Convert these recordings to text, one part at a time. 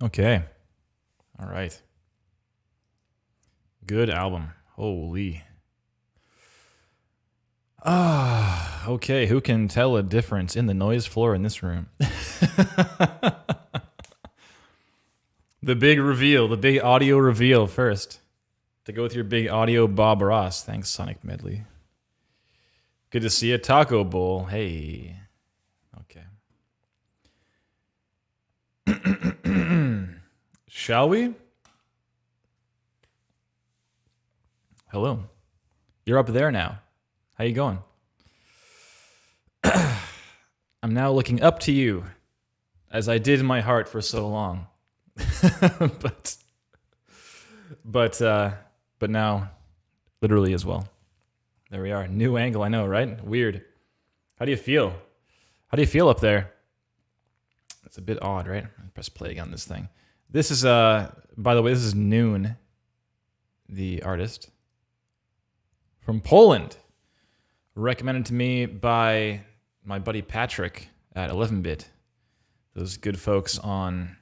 Okay. All right. Good album. Holy. Okay. Who can tell a difference in the noise floor in this room? The big reveal, the big audio reveal first. To go with your big audio Bob Ross. Thanks, Sonic Medley. Good to see you. Taco Bowl. Hey. Okay. Shall we? Hello. You're up there now. How you going? I'm now looking up to you, as I did in my heart for so long. but now, literally as well. There we are. New angle, I know, right? Weird. How do you feel? How do you feel up there? It's a bit odd, right? Press play on this thing. This is, by the way, this is Noon, the artist. From Poland. Recommended to me by my buddy Patrick at 11-bit. Those good folks on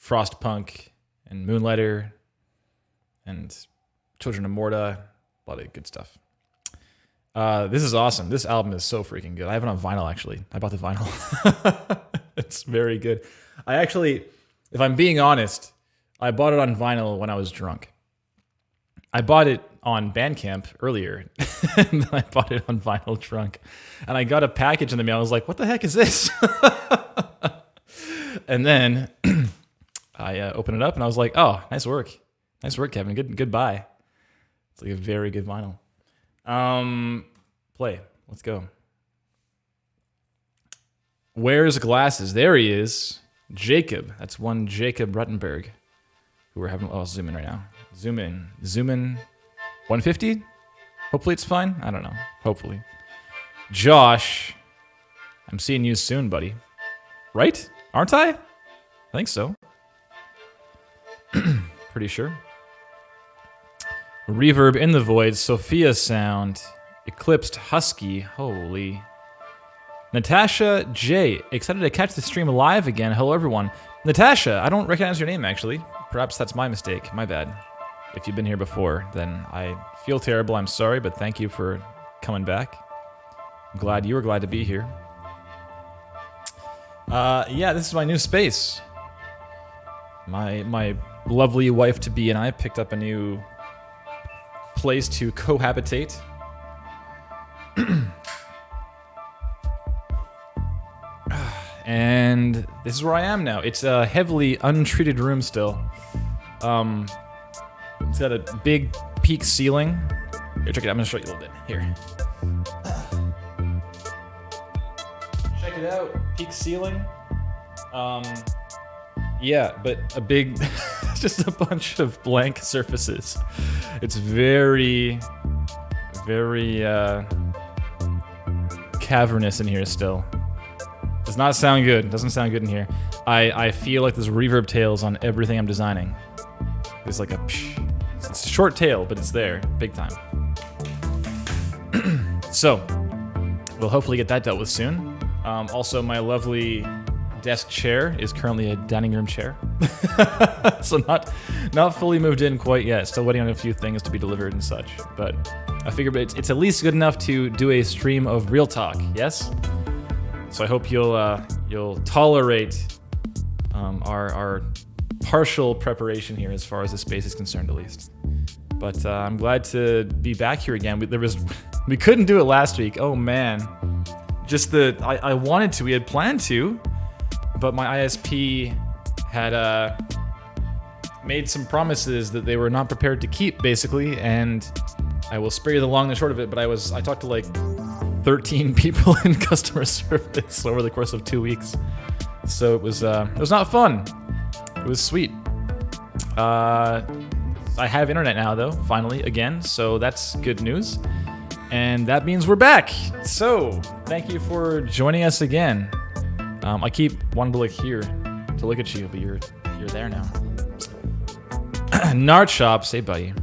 Frostpunk and Moonlighter and Children of Morta. A lot of good stuff. This is awesome. This album is so freaking good. I have it on vinyl, actually. I bought the vinyl. It's very good. I actually, if I'm being honest, I bought it on vinyl when I was drunk. I bought it on Bandcamp earlier, and then I bought it on vinyl drunk. And I got a package in the mail. I was like, what the heck is this? And then I opened it up, and I was like, oh, nice work. Nice work, Kevin. Goodbye. It's like a very good vinyl. Play. Let's go. Where's Glasses? There he is. Jacob. That's one Jacob Ruttenberg. Who we're having... Oh, I'll zoom in right now. Zoom in. 150? Hopefully it's fine. I don't know. Hopefully. Josh. I'm seeing you soon, buddy. Right? Aren't I? I think so. Pretty sure. Reverb in the Void. Sophia Sound. Eclipsed Husky. Holy. Natasha J. Excited to catch the stream live again. Hello, everyone. Natasha, I don't recognize your name, actually. Perhaps that's my mistake. My bad. If you've been here before, then I feel terrible. I'm sorry, but thank you for coming back. I'm glad you were glad to be here. Yeah, this is my new space. My lovely wife-to-be and I picked up a new place to cohabitate. And this is where I am now. It's a heavily untreated room still. It's got a big peak ceiling. Here, check it out. I'm gonna show you a little bit. Here. Check it out. Peak ceiling. Yeah, but a big, just a bunch of blank surfaces. It's very, very cavernous in here still. Does not sound good. Doesn't sound good in here. I feel like there's reverb tails on everything I'm designing. There's like a psh. It's a short tail, but it's there. Big time. So, we'll hopefully get that dealt with soon. Also, my lovely desk chair is currently a dining room chair. So not fully moved in quite yet. Still waiting on a few things to be delivered and such. But I figured it's at least good enough to do a stream of real talk. Yes? So I hope you'll tolerate our partial preparation here as far as the space is concerned, at least. But I'm glad to be back here again. We couldn't do it last week. Oh man, I wanted to. We had planned to, but my ISP had made some promises that they were not prepared to keep, basically. And I will spare you the long and short of it. But I talked to like 13 people in customer service over the course of 2 weeks. So it was not fun. It was sweet. I have internet now, though, finally, again, so that's good news. And that means we're back. So, thank you for joining us again. I keep wanting to look at you, but you're there now. Nard Shop, say buddy.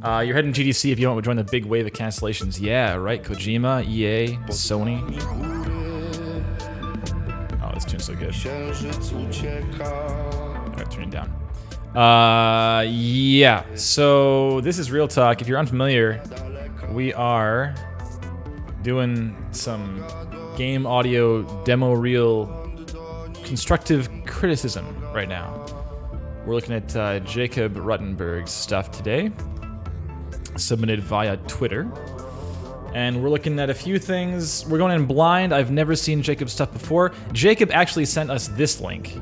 You're heading GDC if you want to join the big wave of cancellations. Yeah, right, Kojima, EA, Sony. Oh, this tune's stream's so good. Alright, turn it down. Yeah, so this is Real Talk. If you're unfamiliar, we are doing some game audio demo reel constructive criticism right now. We're looking at Jacob Ruttenberg's stuff today, submitted via Twitter. And we're looking at a few things. We're going in blind. I've never seen Jacob's stuff before. Jacob actually sent us this link.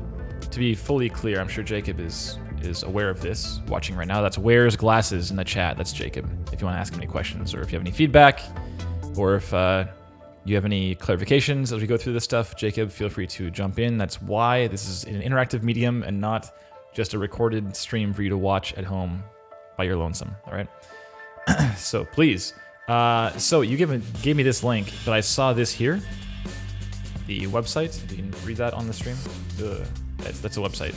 To be fully clear, I'm sure Jacob is aware of this, watching right now. That's Where's Glasses in the chat. That's Jacob. If you want to ask him any questions, or if you have any feedback, or if you have any clarifications as we go through this stuff, Jacob, feel free to jump in. That's why this is an interactive medium and not just a recorded stream for you to watch at home by your lonesome, all right? So please. So you gave me this link, but I saw this here, the website. If you can read that on the stream. That's a website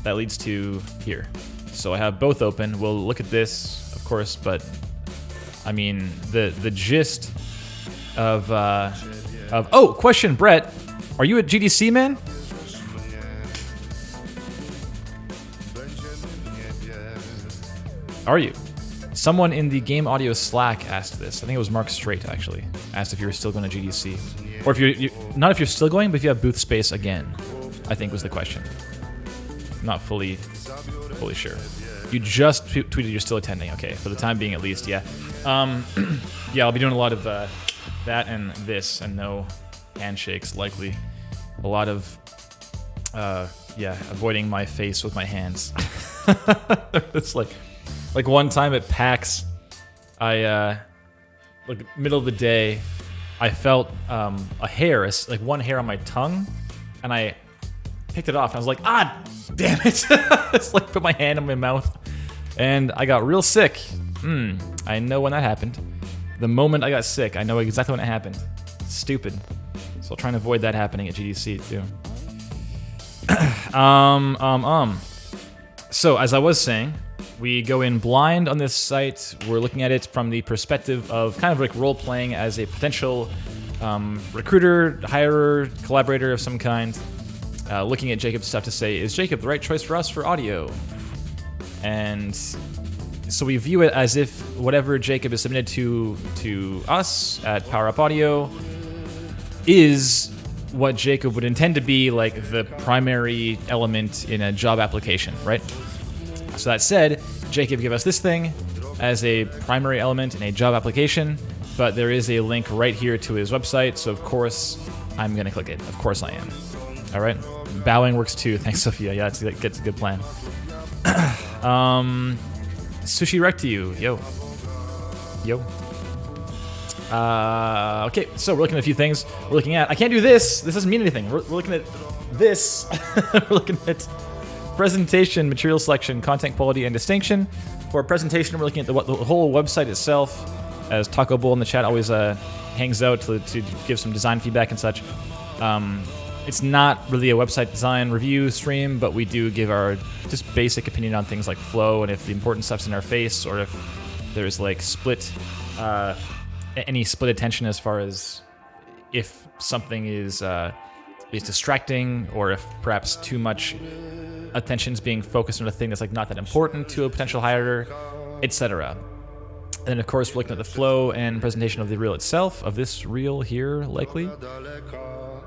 that leads to here. So I have both open. We'll look at this, of course, but I mean the gist of oh, question, Brett, are you at GDC, man? Are you? Someone in the Game Audio Slack asked this. I think it was Mark Straight, actually. Asked if you were still going to GDC. Or if you're not if you're still going, but if you have booth space again, I think was the question. Not fully sure. You just tweeted you're still attending. Okay, for the time being at least, yeah. Yeah, I'll be doing a lot of that and this, and no handshakes, likely. A lot of, yeah, avoiding my face with my hands. It's like one time at PAX, I, like middle of the day, I felt a hair, like one hair on my tongue, and I picked it off, and I was like, ah, damn it. Just like put my hand in my mouth, and I got real sick. I know when that happened. The moment I got sick, I know exactly when it happened. Stupid. So I'll try and avoid that happening at GDC too. So as I was saying, we go in blind on this site. We're looking at it from the perspective of kind of like role-playing as a potential recruiter, hirer, collaborator of some kind, looking at Jacob's stuff to say, is Jacob the right choice for us for audio? And so we view it as if whatever Jacob has submitted to us at Power Up Audio is what Jacob would intend to be like the primary element in a job application, right? So that said, Jacob gave us this thing as a primary element in a job application, but there is a link right here to his website, so of course I'm gonna click it. Of course I am. All right. Bowing works too. Thanks, Sophia. Yeah, it's a good plan. Sushi wreck to you. Yo. Okay, so we're looking at a few things. We're looking at, I can't do this. This doesn't mean anything. We're looking at this. We're looking at presentation, material selection, content quality, and distinction. For presentation, we're looking at the whole website itself, as Taco Bowl in the chat always hangs out to give some design feedback and such. It's not really a website design review stream, but we do give our just basic opinion on things like flow, and if the important stuff's in our face, or if there's like any split attention as far as if something is distracting, or if perhaps too much attention's being focused on a thing that's like not that important to a potential hirer, etc. And then of course we're looking at the flow and presentation of the reel itself, of this reel here, likely.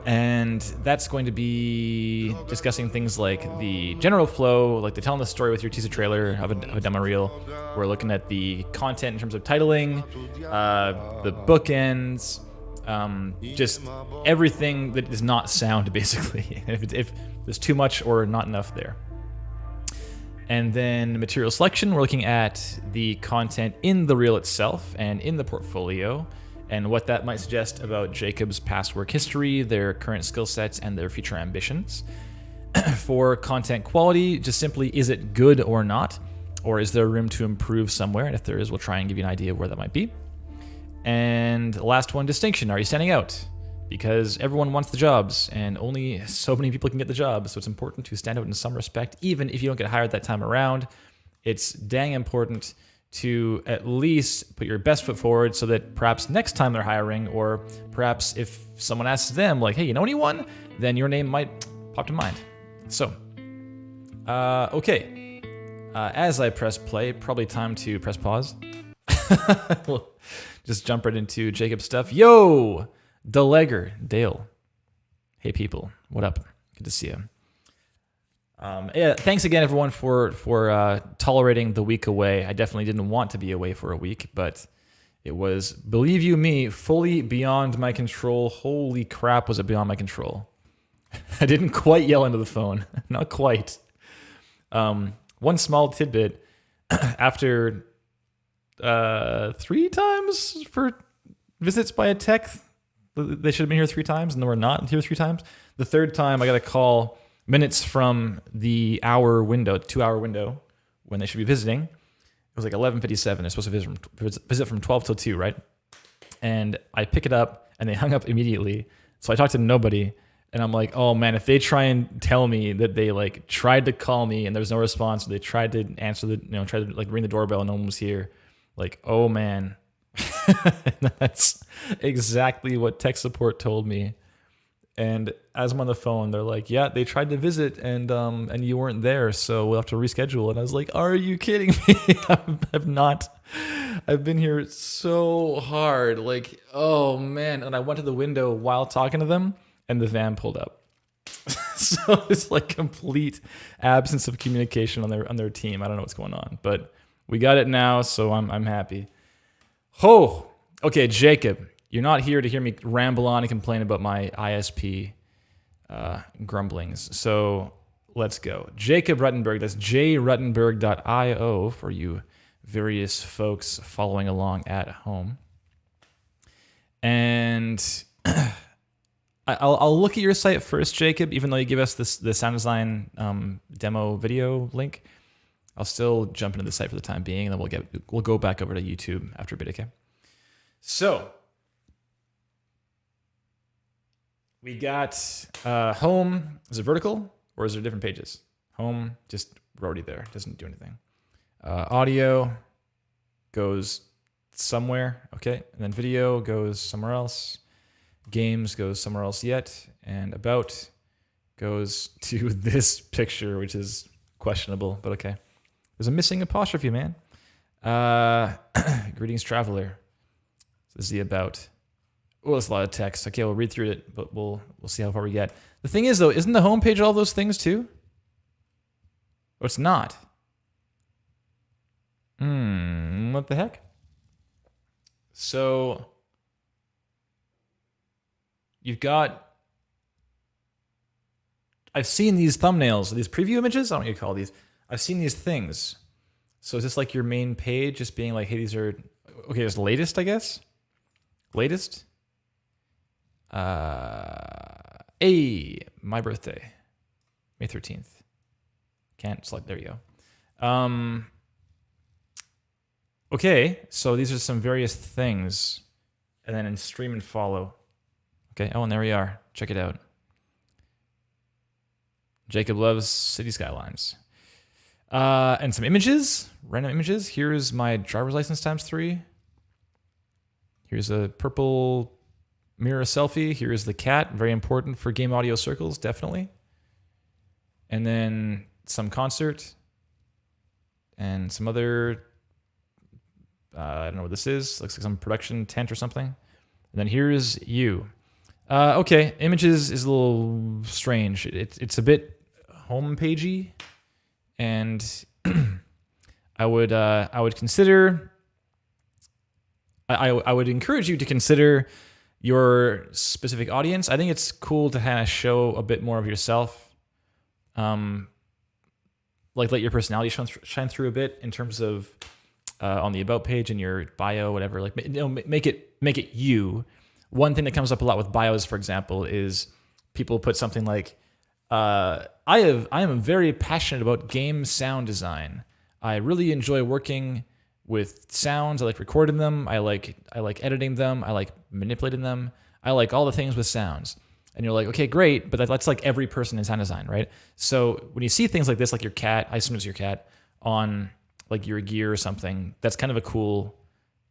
And that's going to be discussing things like the general flow, like the telling the story with your teaser trailer of a demo reel. We're looking at the content in terms of titling, the bookends, just everything that is not sound, basically, if there's too much or not enough there. And then material selection, we're looking at the content in the reel itself and in the portfolio, and what that might suggest about Jacob's past work history, their current skill sets, and their future ambitions. For content quality, just simply, is it good or not? Or is there room to improve somewhere? And if there is, we'll try and give you an idea of where that might be. And the last one, distinction. Are you standing out? Because everyone wants the jobs, and only so many people can get the jobs, so it's important to stand out in some respect, even if you don't get hired that time around. It's dang important to at least put your best foot forward so that perhaps next time they're hiring, or perhaps if someone asks them, like, hey, you know anyone? Then your name might pop to mind. So, okay. As I press play, probably time to press pause. We'll just jump right into Jacob's stuff. Yo! Delegger, Dale. Hey, people. What up? Good to see you. Yeah, thanks again, everyone, for tolerating the week away. I definitely didn't want to be away for a week, but it was, believe you me, fully beyond my control. Holy crap, was it beyond my control. I didn't quite yell into the phone. Not quite. One small tidbit. After 3 times for visits by a tech, they should have been here 3 times, and they were not here 3 times. The 3rd time, I got a call minutes from the 2-hour window when they should be visiting. It was like 11:57. They're supposed to visit from 12 till 2, right? And I pick it up, and they hung up immediately. So I talked to nobody, and I'm like, oh man, if they try and tell me that they like tried to call me and there was no response, or they tried to answer tried to like ring the doorbell and no one was here, like, oh man. That's exactly what tech support told me. And as I'm on the phone, they're like, yeah, they tried to visit and you weren't there, so we'll have to reschedule. And I was like, are you kidding me? I've been here so hard. Like, oh man. And I went to the window while talking to them, and the van pulled up. So it's like complete absence of communication on their team. I don't know what's going on, but we got it now, so I'm happy. Oh, okay, Jacob. You're not here to hear me ramble on and complain about my ISP grumblings. So let's go. Jacob Ruttenberg, that's jruttenberg.io for you various folks following along at home. And I'll look at your site first, Jacob, even though you give us the sound design demo video link. I'll still jump into the site for the time being, and then we'll go back over to YouTube after a bit, okay? So we got home. Is it vertical, or is there different pages? Home, just already there. Doesn't do anything. Audio goes somewhere, okay? And then video goes somewhere else. Games goes somewhere else yet. And about goes to this picture, which is questionable, but okay. There's a missing apostrophe, man. Greetings, traveler. This is the about. Oh, that's a lot of text. Okay, we'll read through it, but we'll see how far we get. The thing is, though, isn't the homepage all those things too? Or it's not? What the heck? So you've got. I've seen these thumbnails, these preview images. I don't know what you call these. I've seen these things. So is this like your main page, just being like, hey, these are okay? There's latest, I guess. Latest. Hey, my birthday, May 13th. Can't select. There you go. Okay, so these are some various things, and then in stream and follow. Okay. Oh, and there we are. Check it out. Jacob loves city skylines. And some images, random images. Here's my driver's license ×3. Here's a purple mirror selfie. Here's the cat, very important for game audio circles, definitely. And then some concert and some other, I don't know what this is. Looks like some production tent or something. And then here's you. Okay, images is a little strange. It's a bit homepagey. And I would consider. I would encourage you to consider your specific audience. I think it's cool to kind of show a bit more of yourself, like let your personality shine through a bit in terms of on the about page and your bio, whatever. Like, you know, make it you. One thing that comes up a lot with bios, for example, is people put something like, I am very passionate about game sound design. I really enjoy working with sounds. I like recording them. I like editing them. I like manipulating them. I like all the things with sounds. And you're like, okay, great, but that's like every person in sound design, right? So when you see things like this, like your cat, I assume it's your cat, on like your gear or something, that's kind of a cool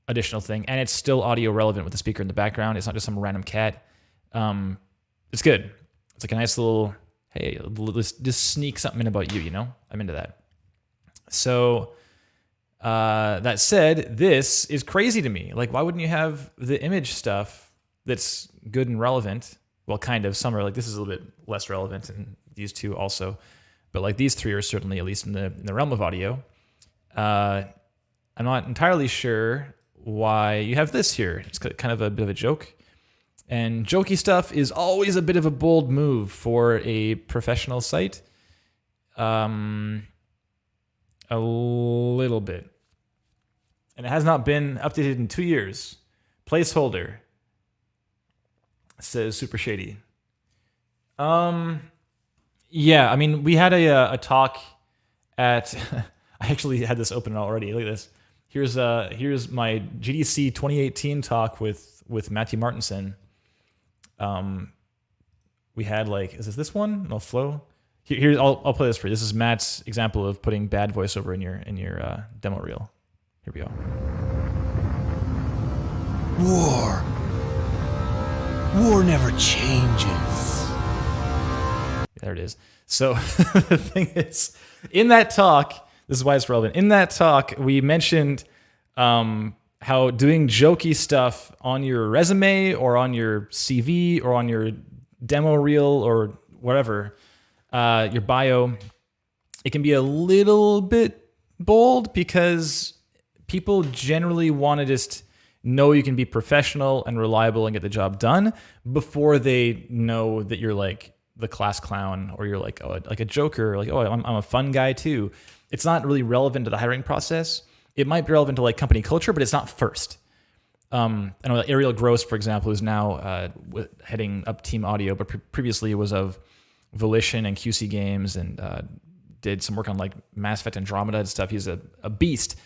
additional thing. And it's still audio relevant with the speaker in the background. It's not just some random cat. It's good. It's like a nice little, hey, let's just sneak something in about you, you know? I'm into that. So that said, this is crazy to me. Like, why wouldn't you have the image stuff that's good and relevant? Well, kind of. Some are like, this is a little bit less relevant, and these two also. But like these three are certainly, at least in the realm of audio. I'm not entirely sure why you have this here. It's kind of a bit of a joke. And jokey stuff is always a bit of a bold move for a professional site. A little bit. And it has not been updated in 2 years. Placeholder, says Super Shady. Yeah, I mean, we had a talk at... I actually had this open already. Look at this. Here's my GDC 2018 talk with Matthew Martinson. We had like, is this one? No, Flow. Here, I'll play this for you. This is Matt's example of putting bad voiceover in your demo reel. Here we go. War never changes. There it is. So the thing is, in that talk, this is why it's relevant. In that talk, we mentioned how doing jokey stuff on your resume or on your CV or on your demo reel or whatever, your bio, it can be a little bit bold because people generally want to just know you can be professional and reliable and get the job done before they know that you're like the class clown or you're like, oh, like a joker, like, oh, I'm a fun guy too. It's not really relevant to the hiring process. It might be relevant to like company culture, but it's not first. I know that Ariel Gross, for example, who's now heading up Team Audio, but previously was of Volition and QC Games and did some work on like Mass Effect Andromeda and stuff. He's a beast.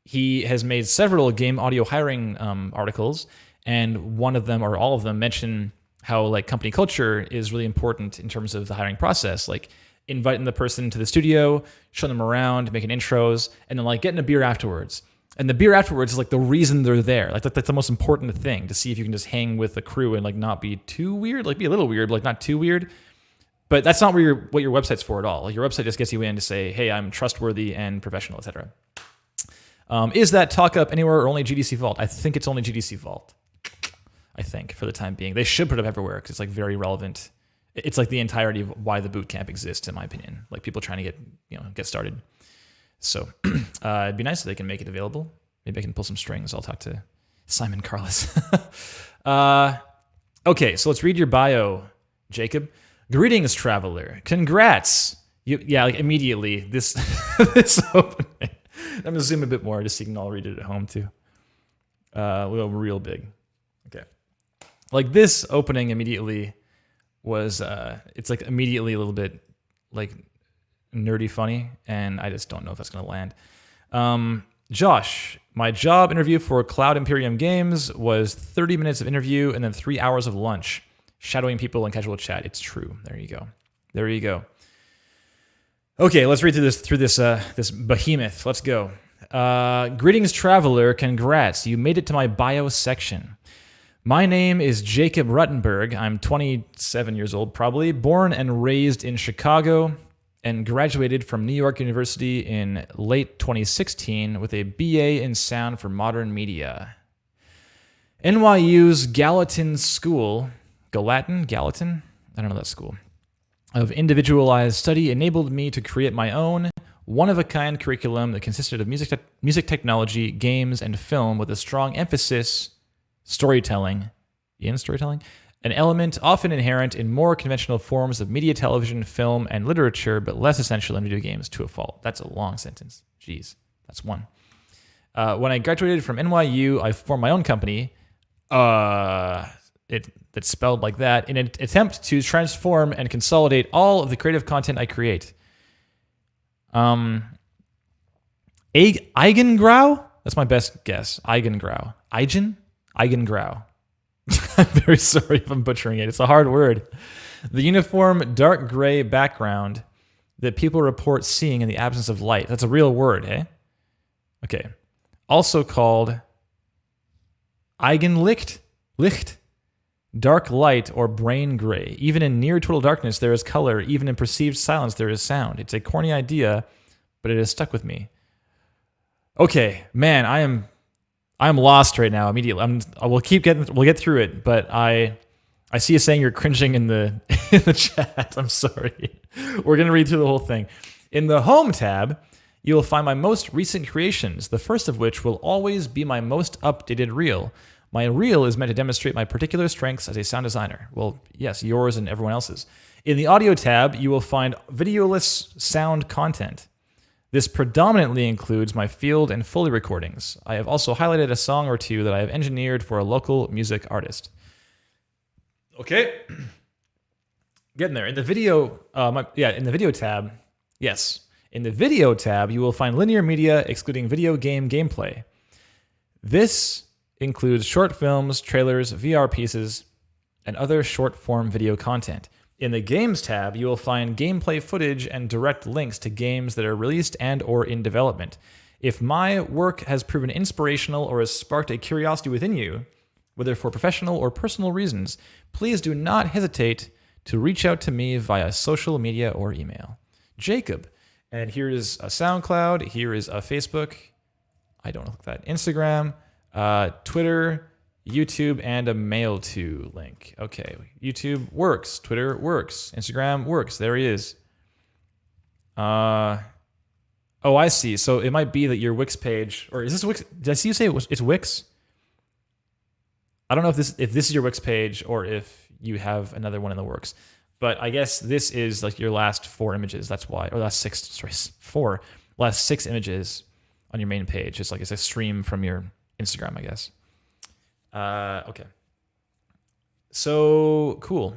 He has made several game audio hiring articles, and one of them or all of them mention how like company culture is really important in terms of the hiring process. Like inviting the person to the studio, showing them around, making intros, and then like getting a beer afterwards. And the beer afterwards is like the reason they're there. Like that's the most important thing, to see if you can just hang with the crew and like not be too weird, like be a little weird, but like not too weird. But that's not what your website's for at all. Like your website just gets you in to say, hey, I'm trustworthy and professional, etc. Is that talk up anywhere or only GDC Vault? I think it's only GDC Vault. I think for the time being. They should put it up everywhere because it's like very relevant. It's like the entirety of why the boot camp exists, in my opinion. Like people trying to get started. So it'd be nice if they can make it available. Maybe I can pull some strings. I'll talk to Simon Carlos. Okay, so let's read your bio, Jacob. Greetings, traveler. Congrats. Like immediately this this opening. I'm gonna zoom a bit more just so you can all read it at home too. Real big. Okay. Like this opening immediately was it's like immediately a little bit like nerdy funny, and I just don't know if that's gonna land. Josh, my job interview for Cloud Imperium Games was 30 minutes of interview and then 3 hours of lunch, shadowing people in casual chat. It's true. There you go. Okay, let's read through this behemoth. Let's go. Greetings, traveler. Congrats. You made it to my bio section. My name is Jacob Ruttenberg. I'm 27 years old, probably. Born and raised in Chicago and graduated from New York University in late 2016 with a BA in Sound for Modern Media. NYU's Gallatin School, Gallatin? I don't know that school. Of individualized study enabled me to create my own one-of-a-kind curriculum that consisted of music technology, games, and film with a strong emphasis storytelling, an element often inherent in more conventional forms of media, television, film, and literature, but less essential in video games to a fault. That's a long sentence. Jeez, that's one. When I graduated from NYU, I formed my own company. It's spelled like that, in an attempt to transform and consolidate all of the creative content I create. Eigengrau? That's my best guess. Eigengrau. Eigengrau. I'm very sorry if I'm butchering it. It's a hard word. The uniform dark gray background that people report seeing in the absence of light. That's a real word, eh? Okay. Also called Eigenlicht, Licht, dark light or brain gray. Even in near total darkness, there is color. Even in perceived silence, there is sound. It's a corny idea, but it has stuck with me. Okay, man, I'm lost right now. Immediately, we'll get through it. But I see you saying you're cringing in the in the chat. I'm sorry. We're gonna read through the whole thing. In the Home tab, you will find my most recent creations. The first of which will always be my most updated reel. My reel is meant to demonstrate my particular strengths as a sound designer. Well, yes, yours and everyone else's. In the Audio tab, you will find videoless sound content. This predominantly includes my field and Foley recordings. I have also highlighted a song or two that I have engineered for a local music artist. Okay. Getting there. In the video, in the video tab, yes. In the video tab, you will find linear media excluding video game gameplay. This includes short films, trailers, VR pieces, and other short-form video content. In the Games tab, you will find gameplay footage and direct links to games that are released and or in development. If my work has proven inspirational or has sparked a curiosity within you, whether for professional or personal reasons, please do not hesitate to reach out to me via social media or email. Jacob. And here is a SoundCloud. Here is a Facebook. I don't know that. Instagram. Twitter, YouTube, and a mail to link. Okay, YouTube works, Twitter works, Instagram works. There he is. Oh, I see. So it might be that your Wix page, or is this Wix? Did I see you say it's Wix? I don't know if this is your Wix page or if you have another one in the works. But I guess this is like your last 4 images. That's why, or last 6 images on your main page. It's like it's a stream from your Instagram, I guess. Okay. So cool.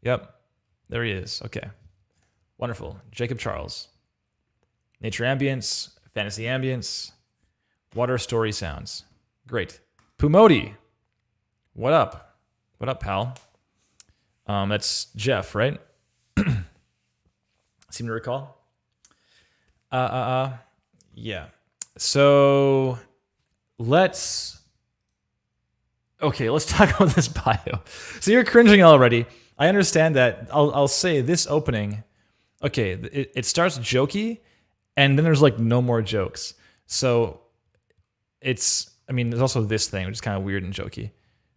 Yep. There he is. Okay. Wonderful. Jacob Charles. Nature ambience, fantasy ambience, water story sounds. Great. Pumodi. What up? What up, pal? That's Jeff, right? Seem to recall. Yeah. So let's talk about this bio. So you're cringing already. I understand that. I'll say this opening. Okay, it starts jokey, and then there's like no more jokes. So there's also this thing, which is kind of weird and jokey.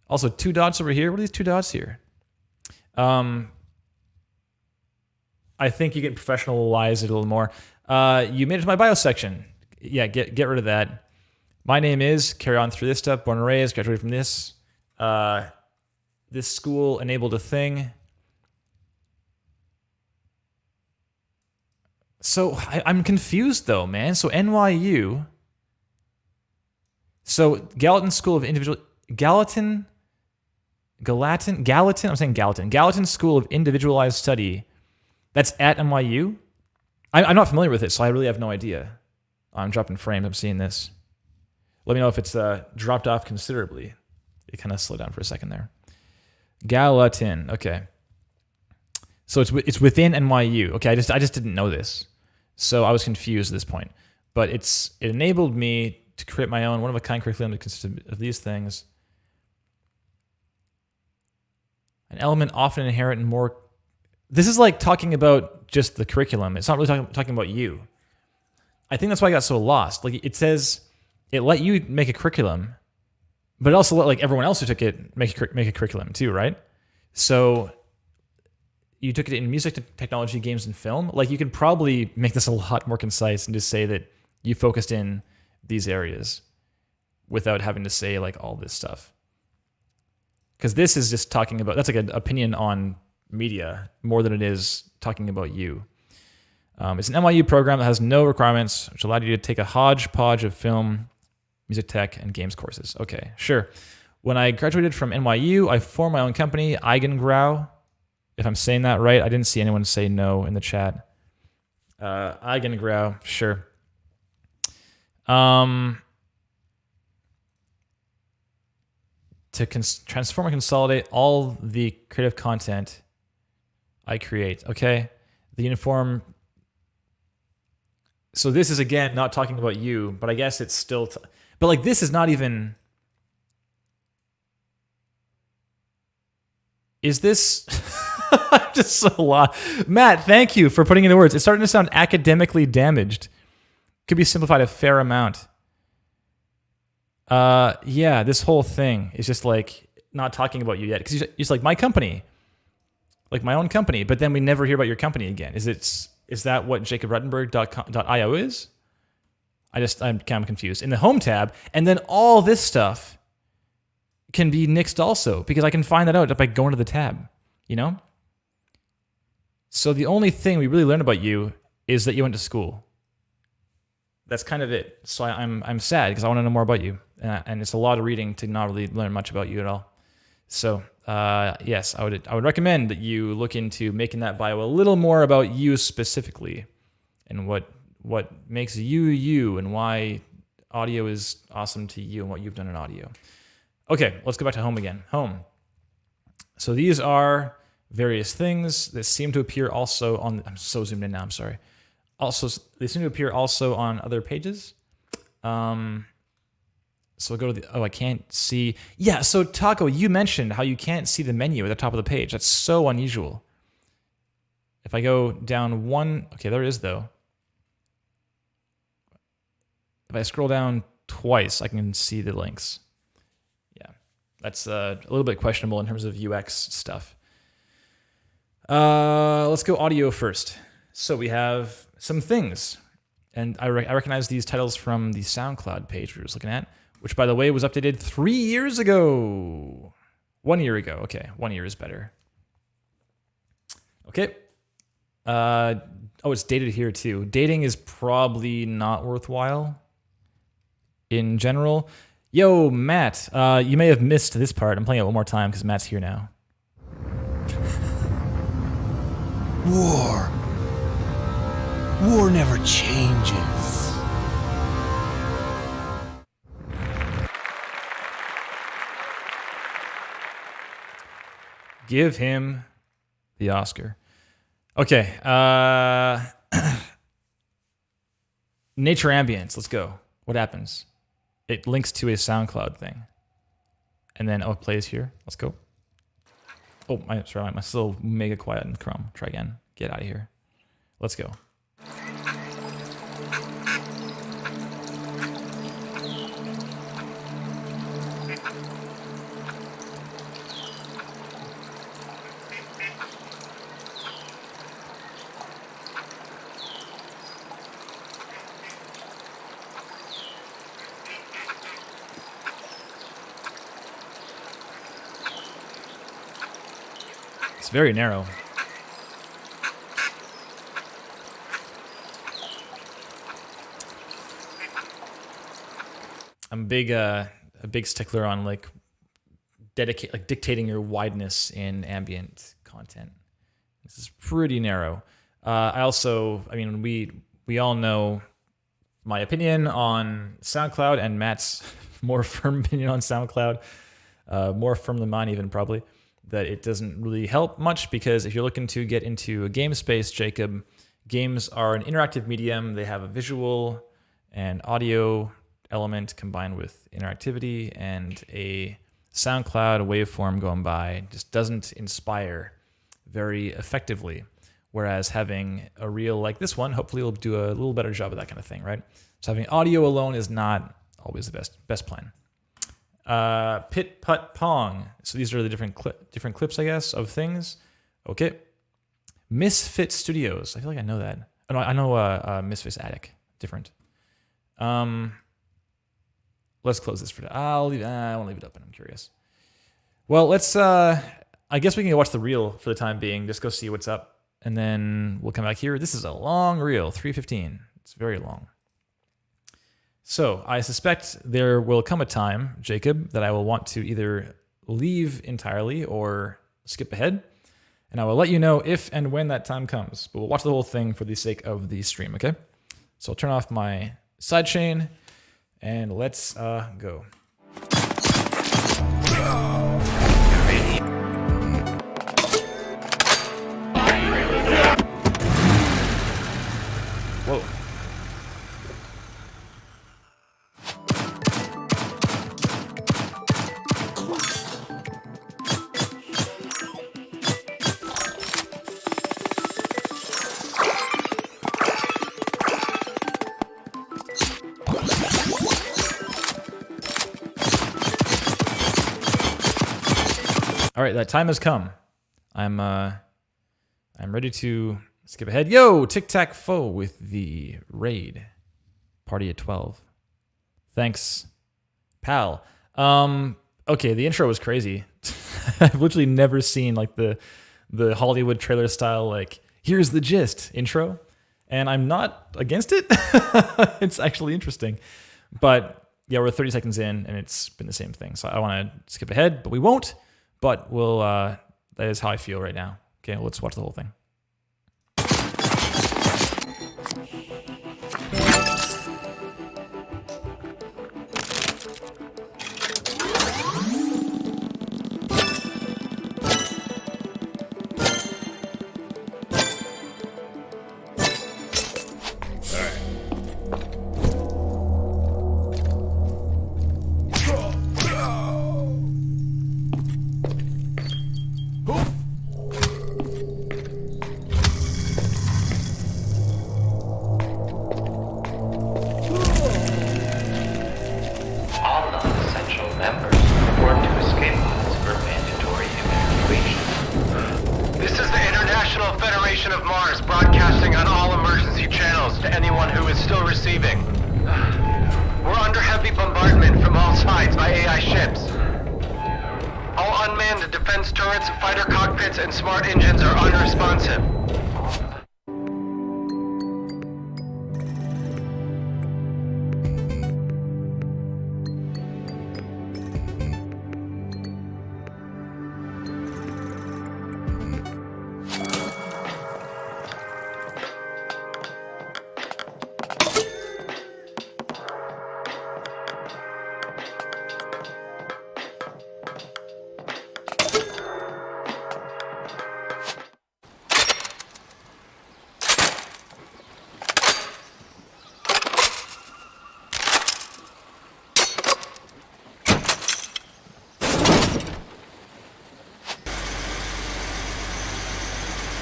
Also, 2 dots over here. What are these 2 dots here? I think you can professionalize it a little more. You made it to my bio section. Yeah, get rid of that. My name is, carry on through this stuff, born and raised, graduated from this. This school enabled a thing. So I'm confused though, man. So NYU. So Gallatin School of Individual... Gallatin... I'm saying Gallatin. Gallatin School of Individualized Study. That's at NYU? I'm not familiar with it, so I really have no idea. I'm dropping frames. I'm seeing this. Let me know if it's dropped off considerably. It kind of slowed down for a second there. Gallatin. Okay. So it's within NYU. Okay, I just didn't know this. So I was confused at this point. But it enabled me to create my own one-of-a-kind curriculum that consisted of these things. An element often inherent in more... This is like talking about just the curriculum. It's not really talking about you. I think that's why I got so lost. Like it says, it let you make a curriculum, but it also let like everyone else who took it make a curriculum too, right? So you took it in music, technology, games, and film. Like you could probably make this a lot more concise and just say that you focused in these areas without having to say like all this stuff. Because this is just talking about, that's like an opinion on media more than it is talking about you. It's an NYU program that has no requirements, which allowed you to take a hodgepodge of film, music tech, and games courses. Okay, sure. When I graduated from NYU, I formed my own company, Eigengrau. If I'm saying that right, I didn't see anyone say no in the chat. Eigengrau, sure. To transform and consolidate all the creative content I create. Okay, the uniform So this is, again, not talking about you, but I guess it's still... but, like, this is not even... Is this... just so lost. Matt, thank you for putting into words. It's starting to sound academically damaged. Could be simplified a fair amount. Yeah, this whole thing is just, like, not talking about you yet. Because it's like, my company. Like, my own company. But then we never hear about your company again. Is that what JacobRuttenberg.io is? I'm kind of confused. In the home tab, and then all this stuff can be nixed also, because I can find that out by going to the tab, you know? So the only thing we really learned about you is that you went to school. That's kind of it. So I'm sad because I want to know more about you, and it's a lot of reading to not really learn much about you at all. So yes, I would recommend that you look into making that bio a little more about you specifically, and what makes you you, and why audio is awesome to you, and what you've done in audio. Okay, let's go back to home again. Home. So these are various things that seem to appear also on... I'm so zoomed in now, I'm sorry. Also, they seem to appear also on other pages. So we'll go to the... Oh, I can't see... Yeah, so Taco, you mentioned how you can't see the menu at the top of the page. That's so unusual. If I go down one... Okay, there it is, though. If I scroll down twice, I can see the links. Yeah, that's a little bit questionable in terms of UX stuff. Let's go audio first. So we have some things. And I recognize these titles from the SoundCloud page we were just looking at, which, by the way, was updated 3 years ago. 1 year ago. Okay, 1 year is better. Okay. Oh, it's dated here, too. Dating is probably not worthwhile in general. Yo, Matt, you may have missed this part. I'm playing it one more time because Matt's here now. War. War never changes. Give him the Oscar. Okay. Nature ambience. Let's go. What happens? It links to a SoundCloud thing. And then, it plays here. Let's go. Oh, sorry, I'm still mega quiet in Chrome. Try again. Get out of here. Let's go. It's very narrow. I'm a big stickler on dictating your wideness in ambient content. This is pretty narrow. We all know my opinion on SoundCloud, and Matt's more firm opinion on SoundCloud, more firm than mine even probably, that it doesn't really help much, because if you're looking to get into a game space, Jacob, games are an interactive medium. They have a visual and audio element combined with interactivity, and a SoundCloud waveform going by just doesn't inspire very effectively. Whereas having a reel like this one, hopefully will do a little better job of that kind of thing, right? So having audio alone is not always the best plan. Pit, putt, pong. So these are the different clips, I guess, of things. Okay. Misfit Studios. I feel like I know that. Oh, no, I know Misfit's Attic. Different. Let's close this for now. I won't leave it open. I'm curious. Well, let's... I guess we can go watch the reel for the time being. Just go see what's up. And then we'll come back here. This is a long reel. 3:15. It's very long. So I suspect there will come a time, Jacob, that I will want to either leave entirely or skip ahead. And I will let you know if and when that time comes. But we'll watch the whole thing for the sake of the stream, okay? So I'll turn off my sidechain and let's go. Whoa. All right, that time has come. I'm ready to skip ahead. Yo, Tic Tac Foe with the raid party at 12. Thanks, pal. Okay, the intro was crazy. I've literally never seen like the Hollywood trailer style like here's the gist intro, and I'm not against it. It's actually interesting, but yeah, we're 30 seconds in and it's been the same thing. So I want to skip ahead, but we won't. But we'll. That is how I feel right now. Okay, let's watch the whole thing.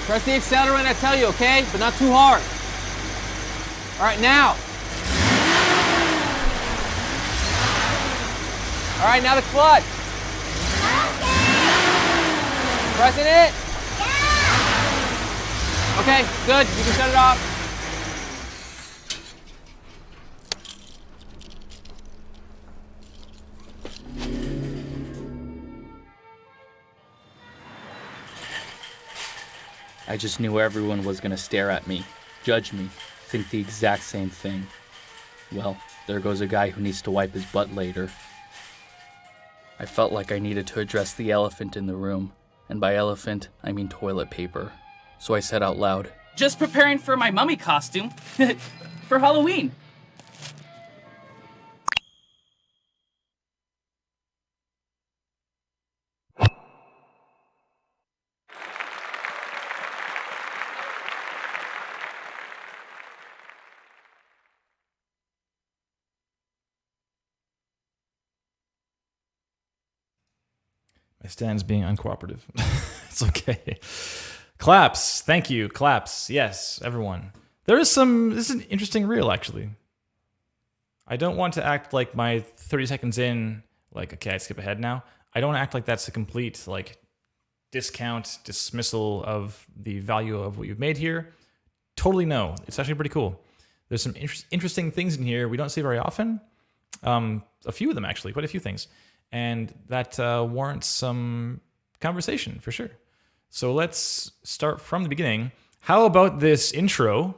Press the accelerator when I tell you, okay? But not too hard. All right, now. All right, now the clutch. Okay. Pressing it? Yeah. Okay, good. You can shut it off. I just knew everyone was gonna stare at me, judge me, think the exact same thing. Well, there goes a guy who needs to wipe his butt later. I felt like I needed to address the elephant in the room, and by elephant, I mean toilet paper. So I said out loud, "Just preparing for my mummy costume for Halloween." My stand's being uncooperative. It's okay. Claps. Thank you. Claps. Yes, everyone. This is an interesting reel, actually. I don't want to act like my 30 seconds in, like, okay, I skip ahead now. I don't act like that's a complete, like, dismissal of the value of what you've made here. Totally no. It's actually pretty cool. There's some interesting things in here we don't see very often. A few of them, actually. Quite a few things. And that warrants some conversation, for sure. So let's start from the beginning. How about this intro?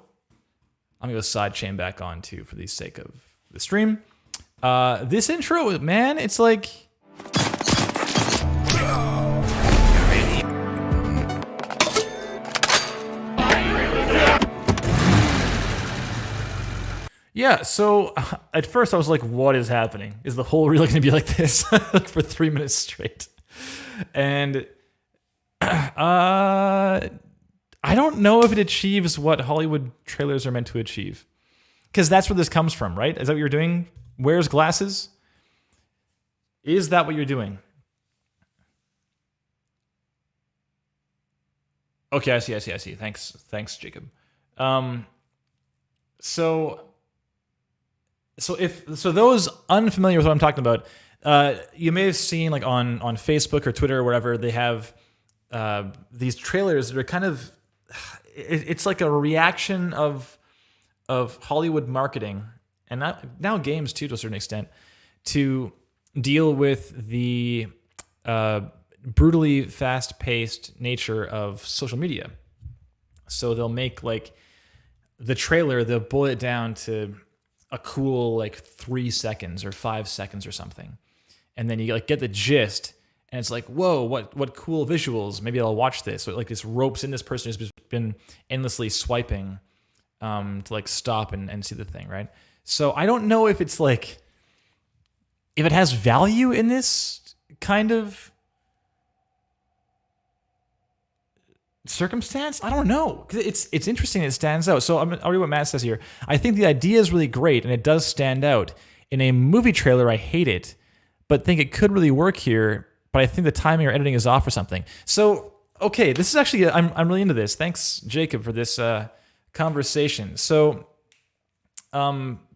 I'm going to go sidechain back on, too, for the sake of the stream. This intro, man, it's like... Yeah, so at first I was like, what is happening? Is the whole reel going to be like this for 3 minutes straight? And I don't know if it achieves what Hollywood trailers are meant to achieve. Because that's where this comes from, right? Is that what you're doing? Wears glasses? Is that what you're doing? Okay, I see. Thanks, Jacob. So those unfamiliar with what I'm talking about, you may have seen like on Facebook or Twitter or wherever, they have these trailers that are kind of, it's like a reaction of Hollywood marketing, and now games too, to a certain extent, to deal with the brutally fast-paced nature of social media. So they'll make like the trailer, they'll boil it down to a cool like 3 seconds or 5 seconds or something, and then you like get the gist, and it's like, whoa, what cool visuals, maybe I'll watch this. So it like this ropes in this person who's been endlessly swiping to like stop and see the thing, right? So I don't know if it's like, if it has value in this kind of circumstance. I don't know. It's interesting. It stands out. So I'll read what Matt says here. I think the idea is really great, and it does stand out. In a movie trailer, I hate it, but think it could really work here. But I think the timing or editing is off or something. So okay, this is actually, I'm really into this. Thanks, Jacob, for this conversation. So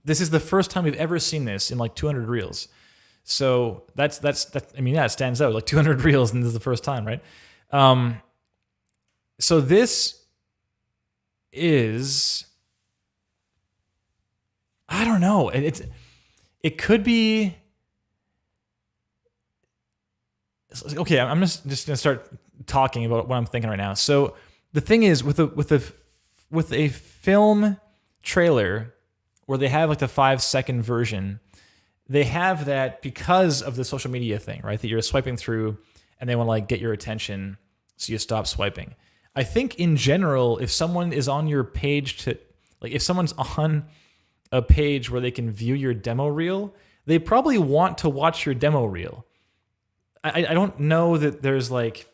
this is the first time we've ever seen this in like 200 reels. So that's I mean, yeah, it stands out like 200 reels, and this is the first time, right? So this is, I don't know. It could be, okay. I'm just gonna start talking about what I'm thinking right now. So the thing is, with a film trailer where they have like the 5-second version, they have that because of the social media thing, right? That you're swiping through, and they want to like get your attention, so you stop swiping. I think in general, if someone is on your page if someone's on a page where they can view your demo reel, they probably want to watch your demo reel. I don't know that there's like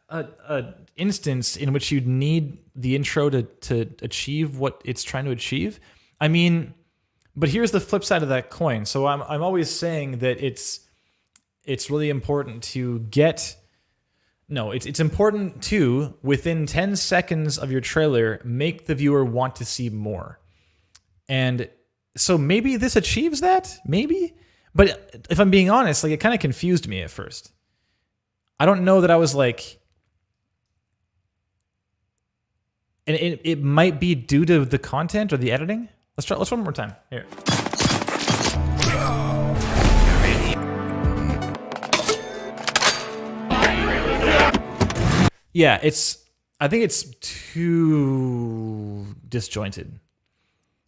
a instance in which you'd need the intro to achieve what it's trying to achieve. I mean, but here's the flip side of that coin. So I'm always saying that it's really important to get. No, it's important to, within 10 seconds of your trailer, make the viewer want to see more. And so maybe this achieves that, maybe. But if I'm being honest, like, it kind of confused me at first. I don't know that I was like, and it might be due to the content or the editing. Let's try. Let's one more time. Here. Yeah, I think it's too disjointed.